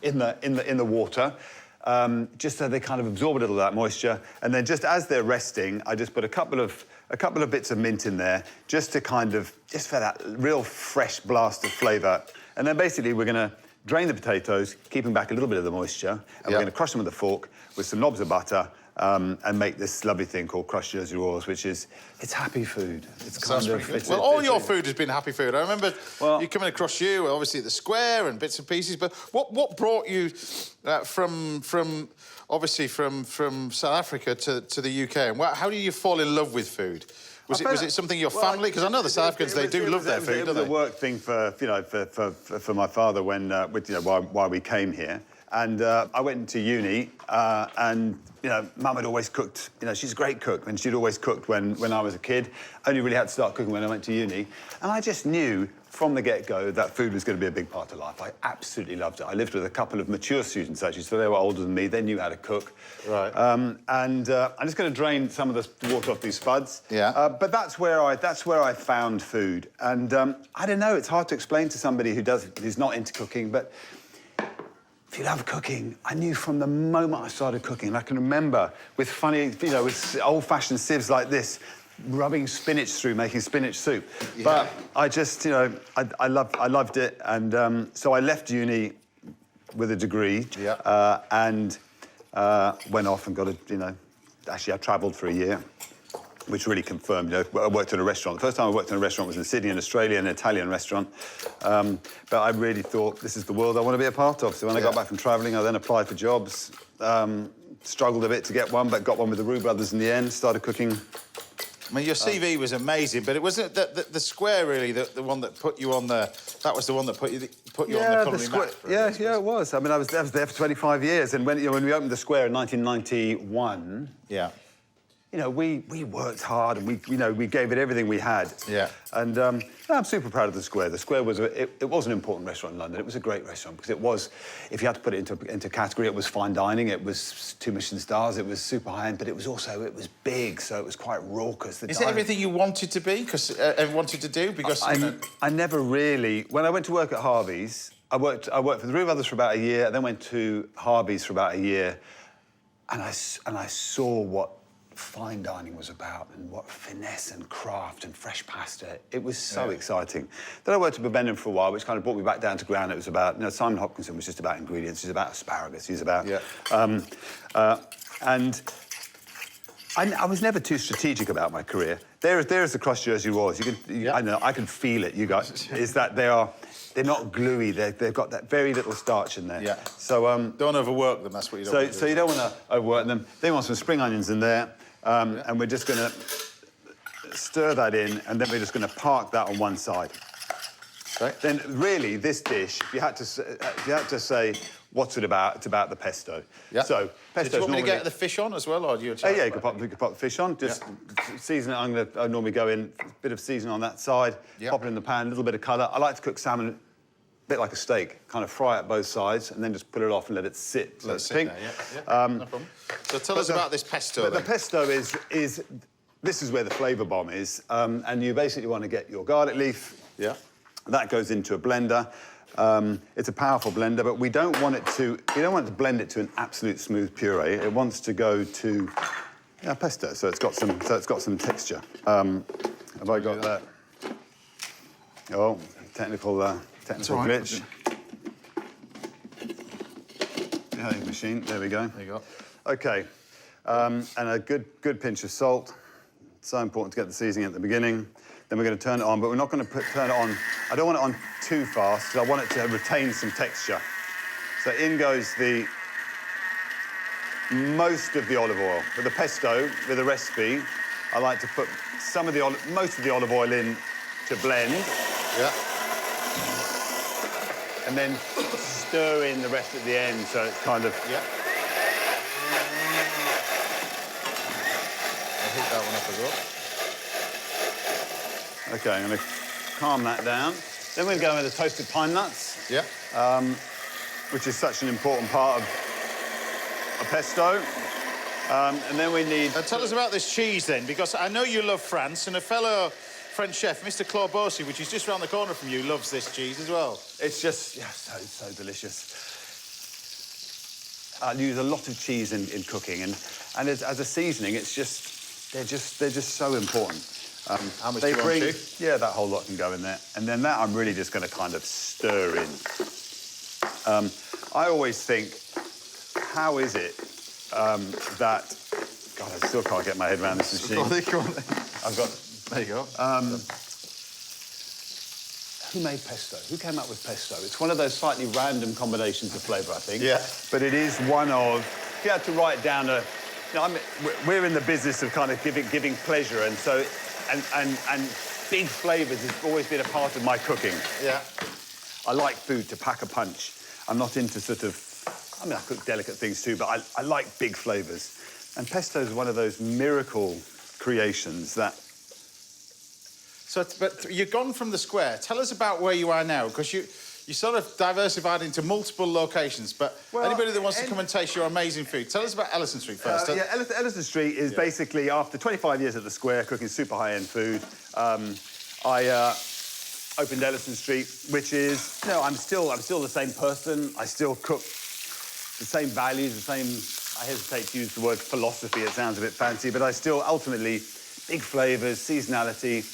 S2: in the water, just so they kind of absorb a little of that moisture. And then just as they're resting, I just put a couple of bits of mint in there, just for that real fresh blast of flavour. And then basically we're going to drain the potatoes, keeping back a little bit of the moisture, and we're going to crush them with a fork with some knobs of butter. And make this lovely thing called crushed Jersey Royals, which is, it's happy food. It's kind of...
S1: Well, all your food has been happy food. I remember you coming across you, obviously at the square and bits and pieces, but what brought you from South Africa to the UK? And how did you fall in love with food? Was it something your family? Because I know the South Africans, they do love their food, don't they?
S2: It was a work thing for my father while we came here. And I went to uni, and, you know, Mum had always cooked. You know, she's a great cook, and she'd always cooked when I was a kid. Only really had to start cooking when I went to uni. And I just knew from the get-go that food was going to be a big part of life. I absolutely loved it. I lived with a couple of mature students, actually, so they were older than me. They knew how to cook. Right. I'm just going to drain some of the water off these spuds. Yeah. But that's where I found food. And I don't know, it's hard to explain to somebody who's not into cooking, but... If you love cooking, I knew from the moment I started cooking, and I can remember with funny, you know, with old-fashioned sieves like this, rubbing spinach through, making spinach soup. Yeah. But I just, you know, I loved it, and so I left uni with a degree, and went off and got a, you know, actually I travelled for a year, which really confirmed, you know, I worked in a restaurant. The first time I worked in a restaurant was in Sydney, in Australia, an Italian restaurant. But I really thought, this is the world I want to be a part of. So when I got back from travelling, I then applied for jobs, struggled a bit to get one, but got one with the Roux brothers in the end, started cooking.
S1: I mean, your CV was amazing, but it wasn't the square, really, the one that put you on the... That was the one that put you on the culinary map.
S2: Yeah, it was. I mean, I was there for 25 years, and when we opened the square in 1991... Yeah. You know, we worked hard and we gave it everything we had. Yeah. And I'm super proud of the Square. The Square was it was an important restaurant in London. It was a great restaurant because it was, if you had to put it into category, it was fine dining. It was 2 Michelin stars. It was super high end, but it was big, so it was quite raucous.
S1: Is it everything you wanted to be? Because wanted to do? Because
S2: I never really. When I went to work at Harvey's, I worked for the Roux brothers for about a year. Then went to Harvey's for about a year, and I saw what fine dining was about and what finesse and craft and fresh pasta. It was so exciting. Then I worked at Bobendon for a while, which kind of brought me back down to ground. It was about, you know, Simon Hopkinson was just about ingredients. He's about asparagus. He's about... and I was never too strategic about my career. There's the crushed Jersey Royals. I know, I can feel it, you guys, is that they're not gluey. They've got that very little starch in there. Yeah. So
S1: don't overwork them. That's what you don't want to do.
S2: So you don't want to overwork them. Then you want some spring onions in there, and we're just going to stir that in, and then we're just going to park that on one side. Okay. Then really, this dish, if you had to say what's it about, it's about the pesto. Yeah. So pesto.
S1: Do you want me to get the fish on as well, or do you?
S2: Yeah, you can pop the fish on. Just season it. I normally go in a bit of seasoning on that side. Pop it in the pan, a little bit of colour. I like to cook salmon a bit like a steak, kind of fry it both sides, and then just pull it off and let it sit.
S1: Let it sit there, no problem. So tell us about this pesto.
S2: But the pesto is this is where the flavour bomb is. And you basically want to get your garlic leaf.
S1: Yeah.
S2: That goes into a blender. It's a powerful blender, but we don't want it to blend it to an absolute smooth puree. It wants to go to pesto, so it's got some texture. Have I got that? Oh, technical glitch. Behaving machine. There we go.
S1: There you go.
S2: Okay, and a good pinch of salt. So important to get the seasoning at the beginning. Then we're going to turn it on, but we're not going to turn it on. I don't want it on too fast because I want it to retain some texture. So in goes most of the olive oil. With the pesto, with the recipe, I like to put most of the olive oil in to blend.
S1: Yeah.
S2: And then stir in the rest at the end, so it's kind of...
S1: Yeah. I'll heat that one up as well.
S2: OK, I'm going to calm that down. Then we're going to go with the toasted pine nuts.
S1: Yeah.
S2: Which is such an important part of a pesto. And then we need...
S1: Tell us about this cheese, then, because I know you love France, and a fellow French chef, Mr. Claude Bossy, which is just round the corner from you, loves this cheese as well.
S2: It's just, so delicious. I use a lot of cheese in cooking, and as a seasoning, it's just, they're just so important.
S1: How much do you want to?
S2: Yeah, that whole lot can go in there. And then that I'm really just going to kind of stir in. I always think, how is it that... God, I still can't get my head around this machine. I've got...
S1: There you go.
S2: Who made pesto? Who came up with pesto? It's one of those slightly random combinations of flavour, I think.
S1: Yeah.
S2: But it is one of... If you had to write down a... You know, we're in the business of kind of giving pleasure, and so... And big flavours has always been a part of my cooking.
S1: Yeah.
S2: I like food to pack a punch. I'm not into sort of... I mean, I cook delicate things too, but I like big flavours. And pesto is one of those miracle creations that...
S1: So, but you've gone from the square. Tell us about where you are now, because you sort of diversified into multiple locations. But anybody that wants to come and taste your amazing food, tell us about Ellison Street first.
S2: Yeah, Ellison Street is basically, after 25 years at the square, cooking super high-end food, I opened Ellison Street, which is, you know, I'm still the same person. I still cook the same values, the same... I hesitate to use the word philosophy. It sounds a bit fancy, but I still ultimately big flavours, seasonality.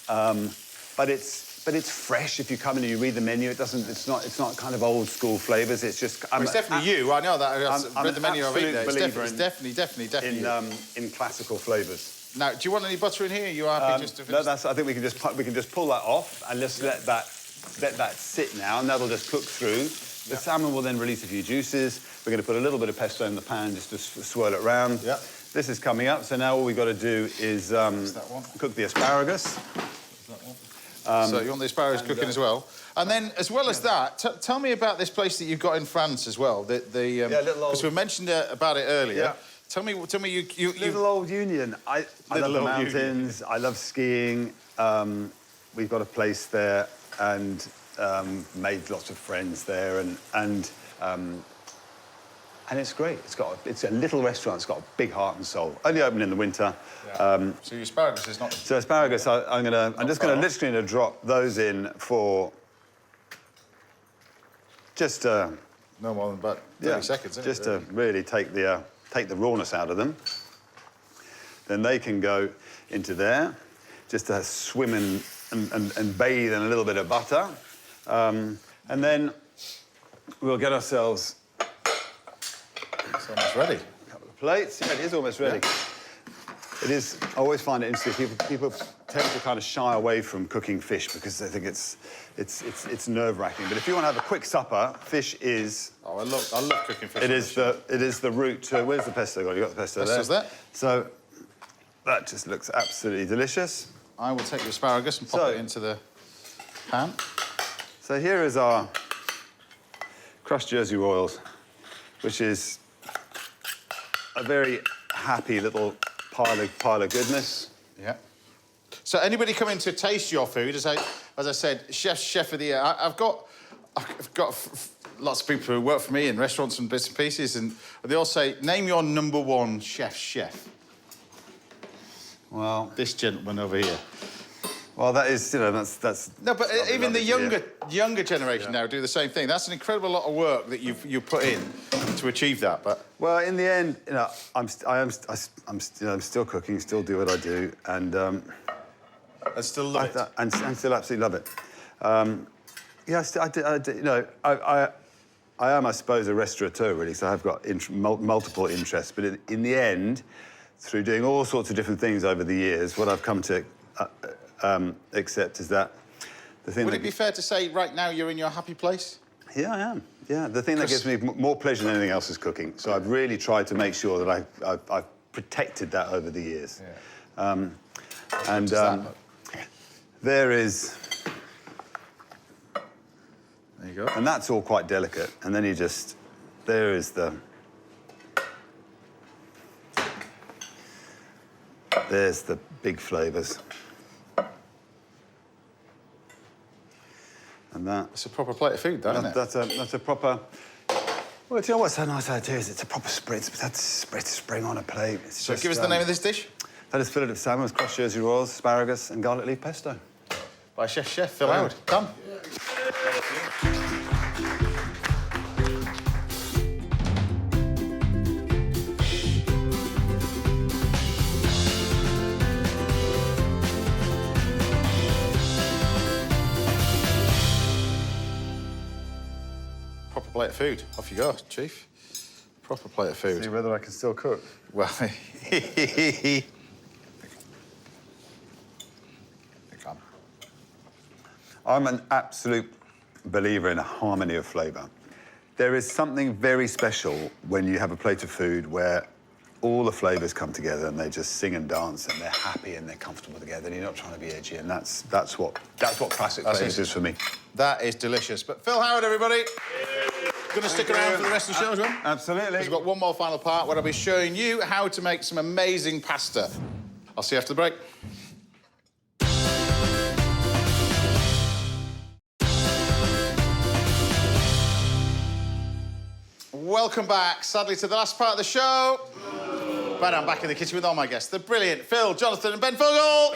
S2: But it's fresh. If you come in and you read the menu, it's not kind of old school flavours. It's just...
S1: it's definitely you. I know that. I've read the menu. I've eaten it. It's definitely
S2: in classical flavours.
S1: Now, do you want any butter in here? You are happy just to finish?
S2: No, I think we can just pull that off and just let that sit now, and that'll just cook through. The salmon will then release a few juices. We're going to put a little bit of pesto in the pan just to swirl it around. Yeah. This is coming up, so now all we've got to do is cook the asparagus.
S1: So you want the asparagus cooking as well. And then, as well as that, tell me about this place that you've got in France as well. Because we mentioned about it earlier. Yeah. Tell me, you
S2: Little Old Union. I love the mountains. I love skiing. We've got a place there, and made lots of friends there, and it's great. It's a little restaurant. It's got a big heart and soul. Only open in the winter.
S1: Yeah. So your asparagus is not...
S2: So asparagus, I'm just literally going to drop those in for just...
S1: no more than about 30 seconds,
S2: just to really take the rawness out of them. Then they can go into there, just to swim and bathe in a little bit of butter. And then we'll get ourselves...
S1: It's almost ready.
S2: A couple of plates. Yeah, it is almost ready. Yeah. It is... I always find it interesting. People tend to kind of shy away from cooking fish because they think it's nerve-wracking. But if you want to have a quick supper, fish is...
S1: Oh, I love cooking fish.
S2: It is the route to... Where's the pesto gone? You got the pesto there?
S1: Pesto's there.
S2: So that just looks absolutely delicious.
S1: I will take the asparagus and pop it into the pan.
S2: So here is our crushed Jersey Royals, which is a very happy little pile of goodness.
S1: Yeah. So anybody coming to taste your food, as I said, chef of the year. I've got lots of people who work for me in restaurants and bits and pieces, and they all say, name your #1 chef.
S2: Well,
S1: This gentleman over here.
S2: well, that is, you know, that's.
S1: No, but even the
S2: lovely to
S1: younger generation now do the same thing. That's an incredible lot of work that you put in to achieve that. But
S2: Well, in the end, you know, I'm still cooking, still do what I do, and
S1: I still love it.
S2: and still absolutely love it. Yeah, I do, you know, I am, I suppose, a restaurateur really, so I've got multiple interests. But in the end, through doing all sorts of different things over the years, what I've come to accept is that the thing.
S1: Would it be fair to say right now you're in your happy place?
S2: Yeah, I am. Yeah, the thing that gives me more pleasure than anything else is cooking. So I've really tried to make sure that I've protected that over the years.
S1: Yeah.
S2: And there is.
S1: There you go.
S2: And that's all quite delicate. And then you just, there is there's the big flavours. And that.
S1: It's a proper plate of food, isn't it?
S2: That's a proper. Well, do you know what's so nice about it is it's a proper spritz, but that's spring on a plate. It's
S1: So
S2: just,
S1: give us the name of this dish.
S2: That is fillet of salmon with crushed Jersey rolls, asparagus, and garlic leaf pesto.
S1: By Chef Phil Howard. Done. Proper plate of food. Off you go, Chief. Proper plate of food.
S2: See whether I can still cook.
S1: Well, here come.
S2: I'm an absolute believer in a harmony of flavour. There is something very special when you have a plate of food where all the flavours come together and they just sing and dance and they're happy and they're comfortable together and you're not trying to be edgy, and that's what classic flavours is for me.
S1: That is delicious. But Phil Howard, everybody. Going to stick around for the rest of the show as well?
S2: Absolutely.
S1: We've got one more final part where I'll be showing you how to make some amazing pasta. I'll see you after the break. Welcome back, sadly, to the last part of the show. But I'm back in the kitchen with all my guests, the brilliant Phil, Jonathan and Ben Fogle.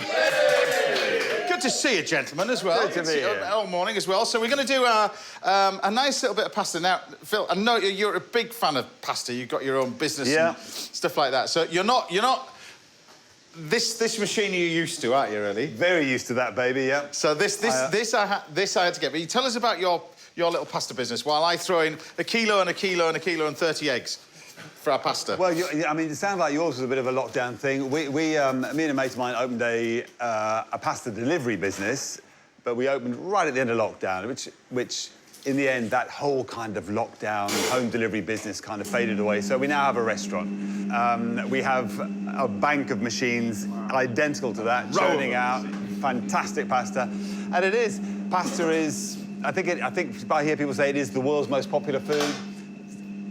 S1: Good to see you, gentlemen, as well.
S2: Good to be here.
S1: All morning as well. So we're going to do a nice little bit of pasta. Now, Phil, I know you're a big fan of pasta. You've got your own business and stuff like that. So you're not... This machine you're used to, aren't you, really?
S2: Very used to that, baby, yeah.
S1: So this I had to get. But you tell us about your little pasta business while I throw in a kilo and a kilo and a kilo and 30 eggs for our pasta.
S2: Well, I mean, it sounds like yours was a bit of a lockdown thing. Me and a mate of mine opened a pasta delivery business, but we opened right at the end of lockdown, which in the end, that whole kind of lockdown, home delivery business kind of faded away. So we now have a restaurant. We have a bank of machines identical to that, churning out fantastic pasta. And it is, pasta is, I think if I hear people say it is the world's most popular food,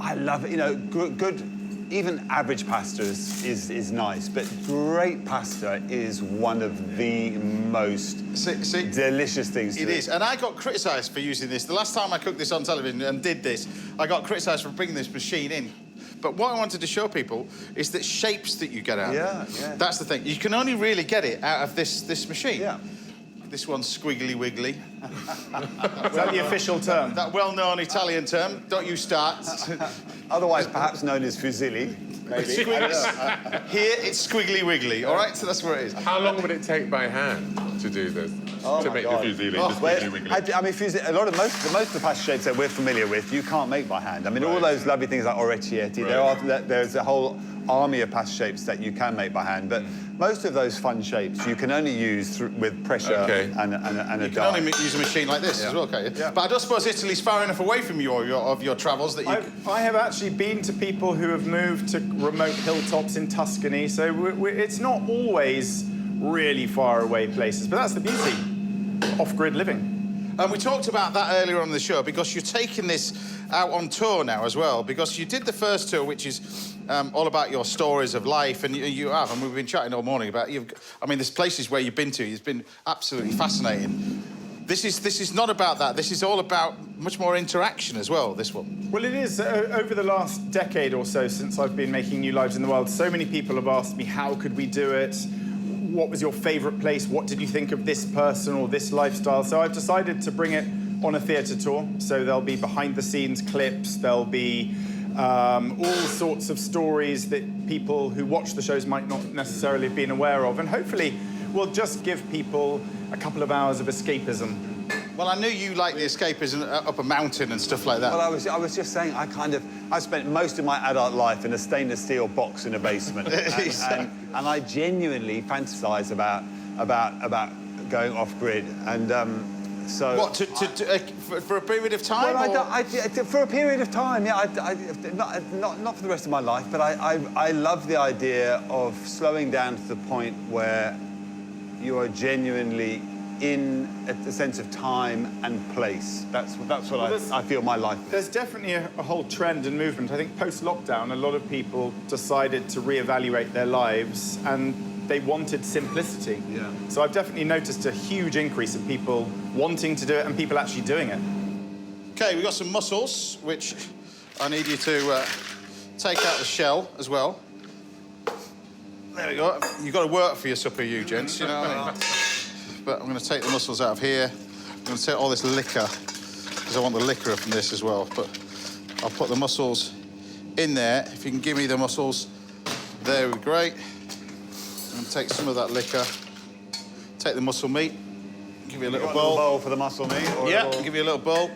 S2: I love it. You know, good even average pasta is nice, but great pasta is one of the most delicious things to eat.
S1: It is, and I got criticised for using this. The last time I cooked this on television and did this, I got criticised for bringing this machine in. But what I wanted to show people is that shapes that you get out of it.
S2: Yeah.
S1: That's the thing. You can only really get it out of this machine.
S2: Yeah.
S1: This one's squiggly wiggly.
S6: Is that the official term?
S1: That well-known Italian term. Don't you start.
S2: Otherwise, perhaps known as fusilli. Maybe.
S1: Here, it's squiggly wiggly, all right? So that's where it is.
S7: How long would it take by hand to do this? To make the fusilli, the squiggly wiggly?
S2: I mean, most of the pasta shapes that we're familiar with, you can't make by hand. I mean, all those lovely things like orecchietti, there's a whole army of pasta shapes that you can make by hand, but most of those fun shapes you can only use with pressure and a die.
S1: You can only use a machine like this as well, can't you? Yeah. But I don't suppose Italy's far enough away from your travels that you...
S6: I have actually been to people who have moved to remote hilltops in Tuscany, so it's not always really far away places, but that's the beauty. Off-grid living.
S1: And we talked about that earlier on the show because you're taking this out on tour now as well, because you did the first tour, which is all about your stories of life, and you have, and we've been chatting all morning about I mean, there's places where you've been to, it's been absolutely fascinating. This is not about that. This is all about much more interaction as well, this one.
S6: Well, it is. Over the last decade or so, since I've been making New Lives in the World, so many people have asked me, how could we do it? what was your favourite place? What did you think of this person or this lifestyle? So I've decided to bring it on a theatre tour. So there'll be behind-the-scenes clips. There'll be all sorts of stories that people who watch the shows might not necessarily have been aware of. And hopefully we'll just give people a couple of hours of escapism.
S1: Well, I knew you liked the escapism up a mountain and stuff like that.
S2: Well, I was just saying, I spent most of my adult life in a stainless steel box in a basement, and I genuinely fantasise about going off grid, and so.
S1: What for a period of time?
S2: Well, for a period of time, yeah. Not for the rest of my life, but I love the idea of slowing down to the point where you are genuinely in a sense of time and place. That's what I feel my life is.
S6: There's definitely a whole trend and movement. I think post-lockdown, a lot of people decided to reevaluate their lives and they wanted simplicity.
S2: Yeah.
S6: So I've definitely noticed a huge increase in people wanting to do it and people actually doing it.
S1: Okay, we've got some mussels, which I need you to take out the shell as well. There we go. You've got to work for your supper, you gents, you know what I mean? But I'm going to take the mussels out of here. I'm going to take all this liquor, because I want the liquor from this as well. But I'll put the mussels in there. If you can give me the mussels, there we go, great. I'm going to take some of that liquor, take the mussel meat, give you a little bowl.
S2: A bowl for the mussel meat? Or
S1: yeah, I'll give you a little bowl.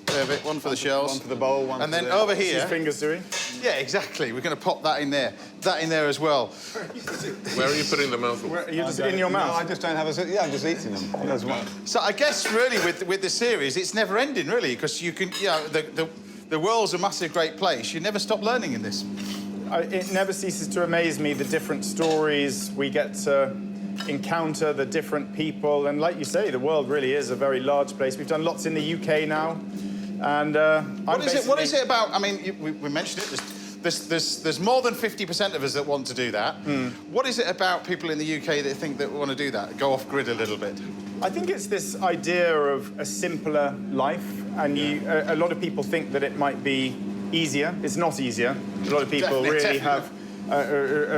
S1: Perfect, one for the shells.
S2: One for the bowl, one
S1: and
S2: for
S1: then
S2: the...
S1: over here...
S6: What's his fingers doing?
S1: Yeah, exactly. We're going to pop that in there. That in there as well.
S7: Where are you putting the mussels?
S6: Are you just in your mouth?
S2: No, I just don't have a... Yeah, I'm just eating them. That's one.
S1: So I guess, really, with the series, it's never ending, really, because you can... You know, the world's a massive, great place. You never stop learning in this.
S6: It never ceases to amaze me, the different stories we get to encounter, the different people. And like you say, the world really is a very large place. We've done lots in the UK now. And
S1: what is it about? I mean, we mentioned it. There's more than 50% of us that want to do that. What is it about people in the UK that think that want to do that? Go off grid a little bit.
S6: I think it's this idea of a simpler life, and a lot of people think that it might be easier. It's not easier. A lot of people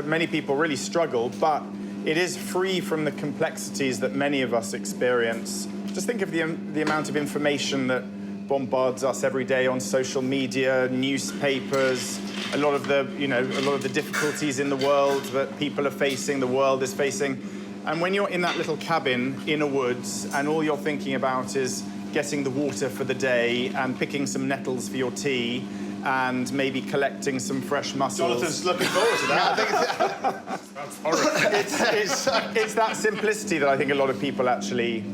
S6: many people really struggle, but it is free from the complexities that many of us experience. Just think of the amount of information that bombards us every day on social media, newspapers, a lot of the difficulties in the world that people are facing, the world is facing. And when you're in that little cabin in a woods and all you're thinking about is getting the water for the day and picking some nettles for your tea and maybe collecting some fresh mussels.
S1: Jonathan's looking forward to that. I think
S7: That's horrible.
S6: It's that simplicity that I think a lot of people actually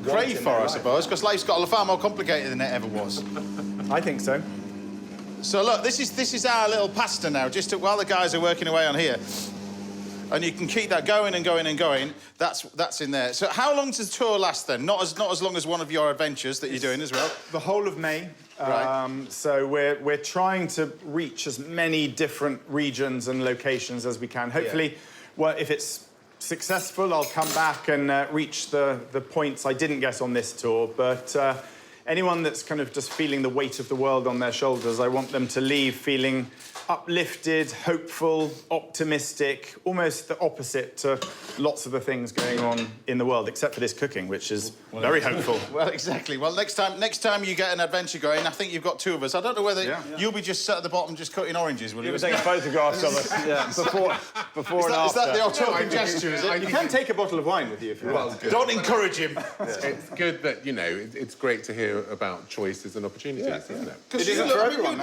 S1: crave for, I suppose, because life's got far more complicated than it ever was.
S6: I think so.
S1: So look, this is our little pasta now, just while the guys are working away on here. And you can keep that going and going and going. That's in there. So how long does the tour last then? Not as long as one of your adventures that you're doing as well.
S6: The whole of May.
S1: Right.
S6: So we're trying to reach as many different regions and locations as we can. Hopefully, well, if it's successful, I'll come back and reach the points I didn't get on this tour. But anyone that's kind of just feeling the weight of the world on their shoulders, I want them to leave feeling uplifted, hopeful, optimistic, almost the opposite to lots of the things going on in the world, except for this cooking, which is very hopeful.
S1: Well, exactly. Well, next time you get an adventure going, I think you've got two of us. I don't know whether you'll be just sat at the bottom just cutting oranges, will you?
S2: You'll be taking photographs of us before and after.
S1: Is that the autumn gesture, is it?
S6: You can take a bottle of wine with you if you want.
S1: Don't encourage him.
S7: It's good that, it's great to hear about choices and opportunities, isn't it?
S1: Because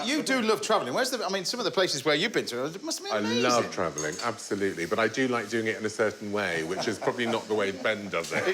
S1: you do love travelling. Some of the places where you've been to, it must be amazing.
S7: I love travelling, absolutely, but I do like doing it in a certain way, which is probably not the way Ben does it.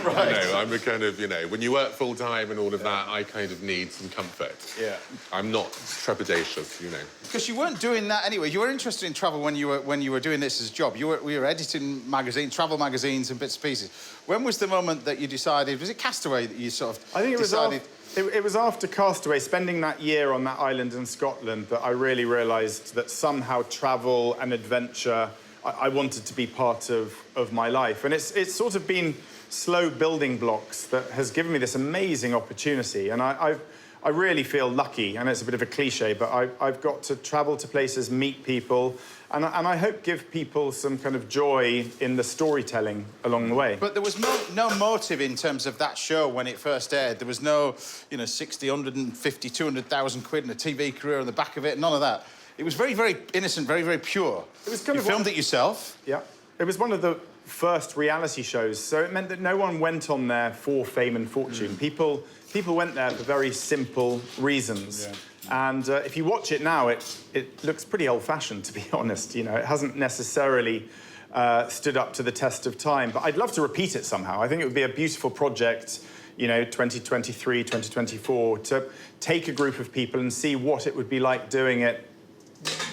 S1: Right.
S7: I'm a kind of, when you work full-time and all of that, I kind of need some comfort.
S1: Yeah.
S7: I'm not trepidatious,
S1: Because you weren't doing that anyway. You were interested in travel when you were doing this as a job. We were editing magazines, travel magazines and bits and pieces. When was the moment that you decided, was it Castaway that you sort of
S6: I think it
S1: decided...
S6: It was after Castaway, spending that year on that island in Scotland, that I really realised that somehow travel and adventure, I wanted to be part of my life. And it's sort of been slow building blocks that has given me this amazing opportunity. And I really feel lucky, and it's a bit of a cliche, but I've got to travel to places, meet people, and I hope give people some kind of joy in the storytelling along the way.
S1: But there was no motive in terms of that show when it first aired. There was no, 60, 150, 200,000 quid and a TV career on the back of it, none of that. It was very, very innocent, very, very pure.
S6: It was kind
S1: you
S6: of
S1: filmed it yourself.
S6: Yeah. It was one of the first reality shows, so it meant that no one went on there for fame and fortune. People went there for very simple reasons. Yeah. And if you watch it now, it looks pretty old-fashioned, to be honest. It hasn't necessarily stood up to the test of time. But I'd love to repeat it somehow. I think it would be a beautiful project, 2023, 2024, to take a group of people and see what it would be like doing it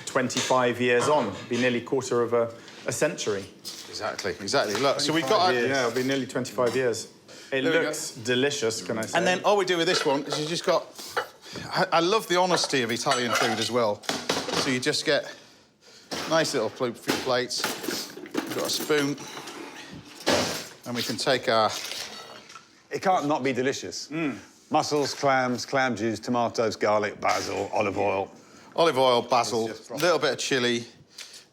S6: 25 years on. It'd be nearly a quarter of a century.
S1: Exactly. Look, so we've got...
S6: Yeah, it'll be nearly 25 years. It looks delicious, can I say?
S1: And then all we do with this one is you just got... I love the honesty of Italian food as well. So you just get nice little few plates. We've got a spoon. And we can take our...
S2: It can't not be delicious. Mussels, clams, clam juice, tomatoes, garlic, basil, olive oil.
S1: Olive oil, basil, a little bit of chilli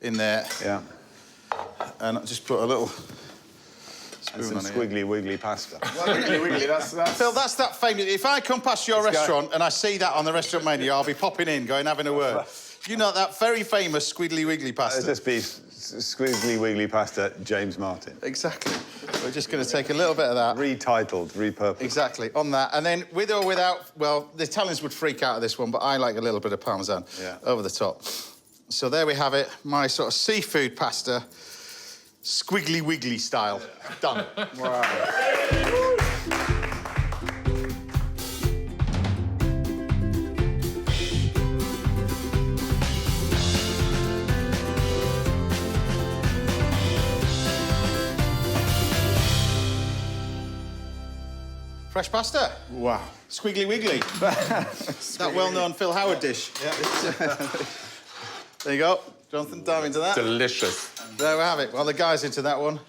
S1: in there.
S2: Yeah.
S1: And I'll just put a little
S2: and some squiggly wiggly pasta.
S6: Squiggly wiggly, that's...
S1: Phil, that's that famous... If I come past your restaurant and I see that on the restaurant menu, I'll be popping in, going, having a word. You know that very famous squiggly wiggly pasta?
S2: It'll just be squiggly wiggly pasta, James Martin.
S1: Exactly. We're just going to take a little bit of that.
S2: Retitled, repurposed.
S1: Exactly, on that. And then, with or without... Well, the Italians would freak out at this one, but I like a little bit of Parmesan over the top. So there we have it, my sort of seafood pasta, squiggly wiggly style. Done.
S6: Wow.
S1: Fresh pasta.
S6: Wow.
S1: Squiggly wiggly. That well-known Phil Howard dish. Yeah. There you go. Jonathan, dive into that.
S7: Delicious.
S1: There we have it. Well, the guy's into that one.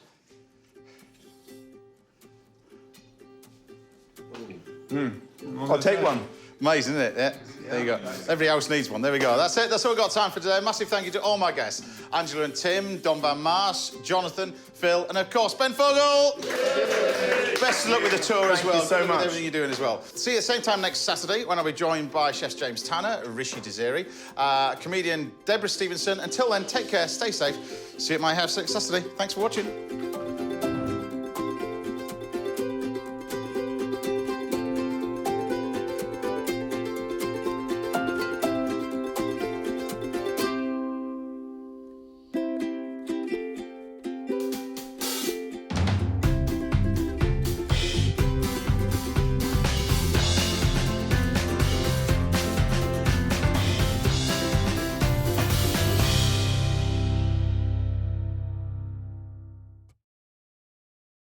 S6: I'll take one.
S1: Amazing, isn't it? Yeah. There you go. Every house needs one. There we go. That's it. That's all we've got time for today. Massive thank you to all my guests. Angela and Tim, Dom Van Marsh, Jonathan, Phil, and of course, Ben Fogle. Best of luck with the tour as well.
S6: Thank you so much.
S1: With everything you're doing as well. See you at the same time next Saturday when I'll be joined by chefs James Tanner, Rishi Desiri, comedian Deborah Stevenson. Until then, take care, stay safe. See you at my house next Saturday. Thanks for watching.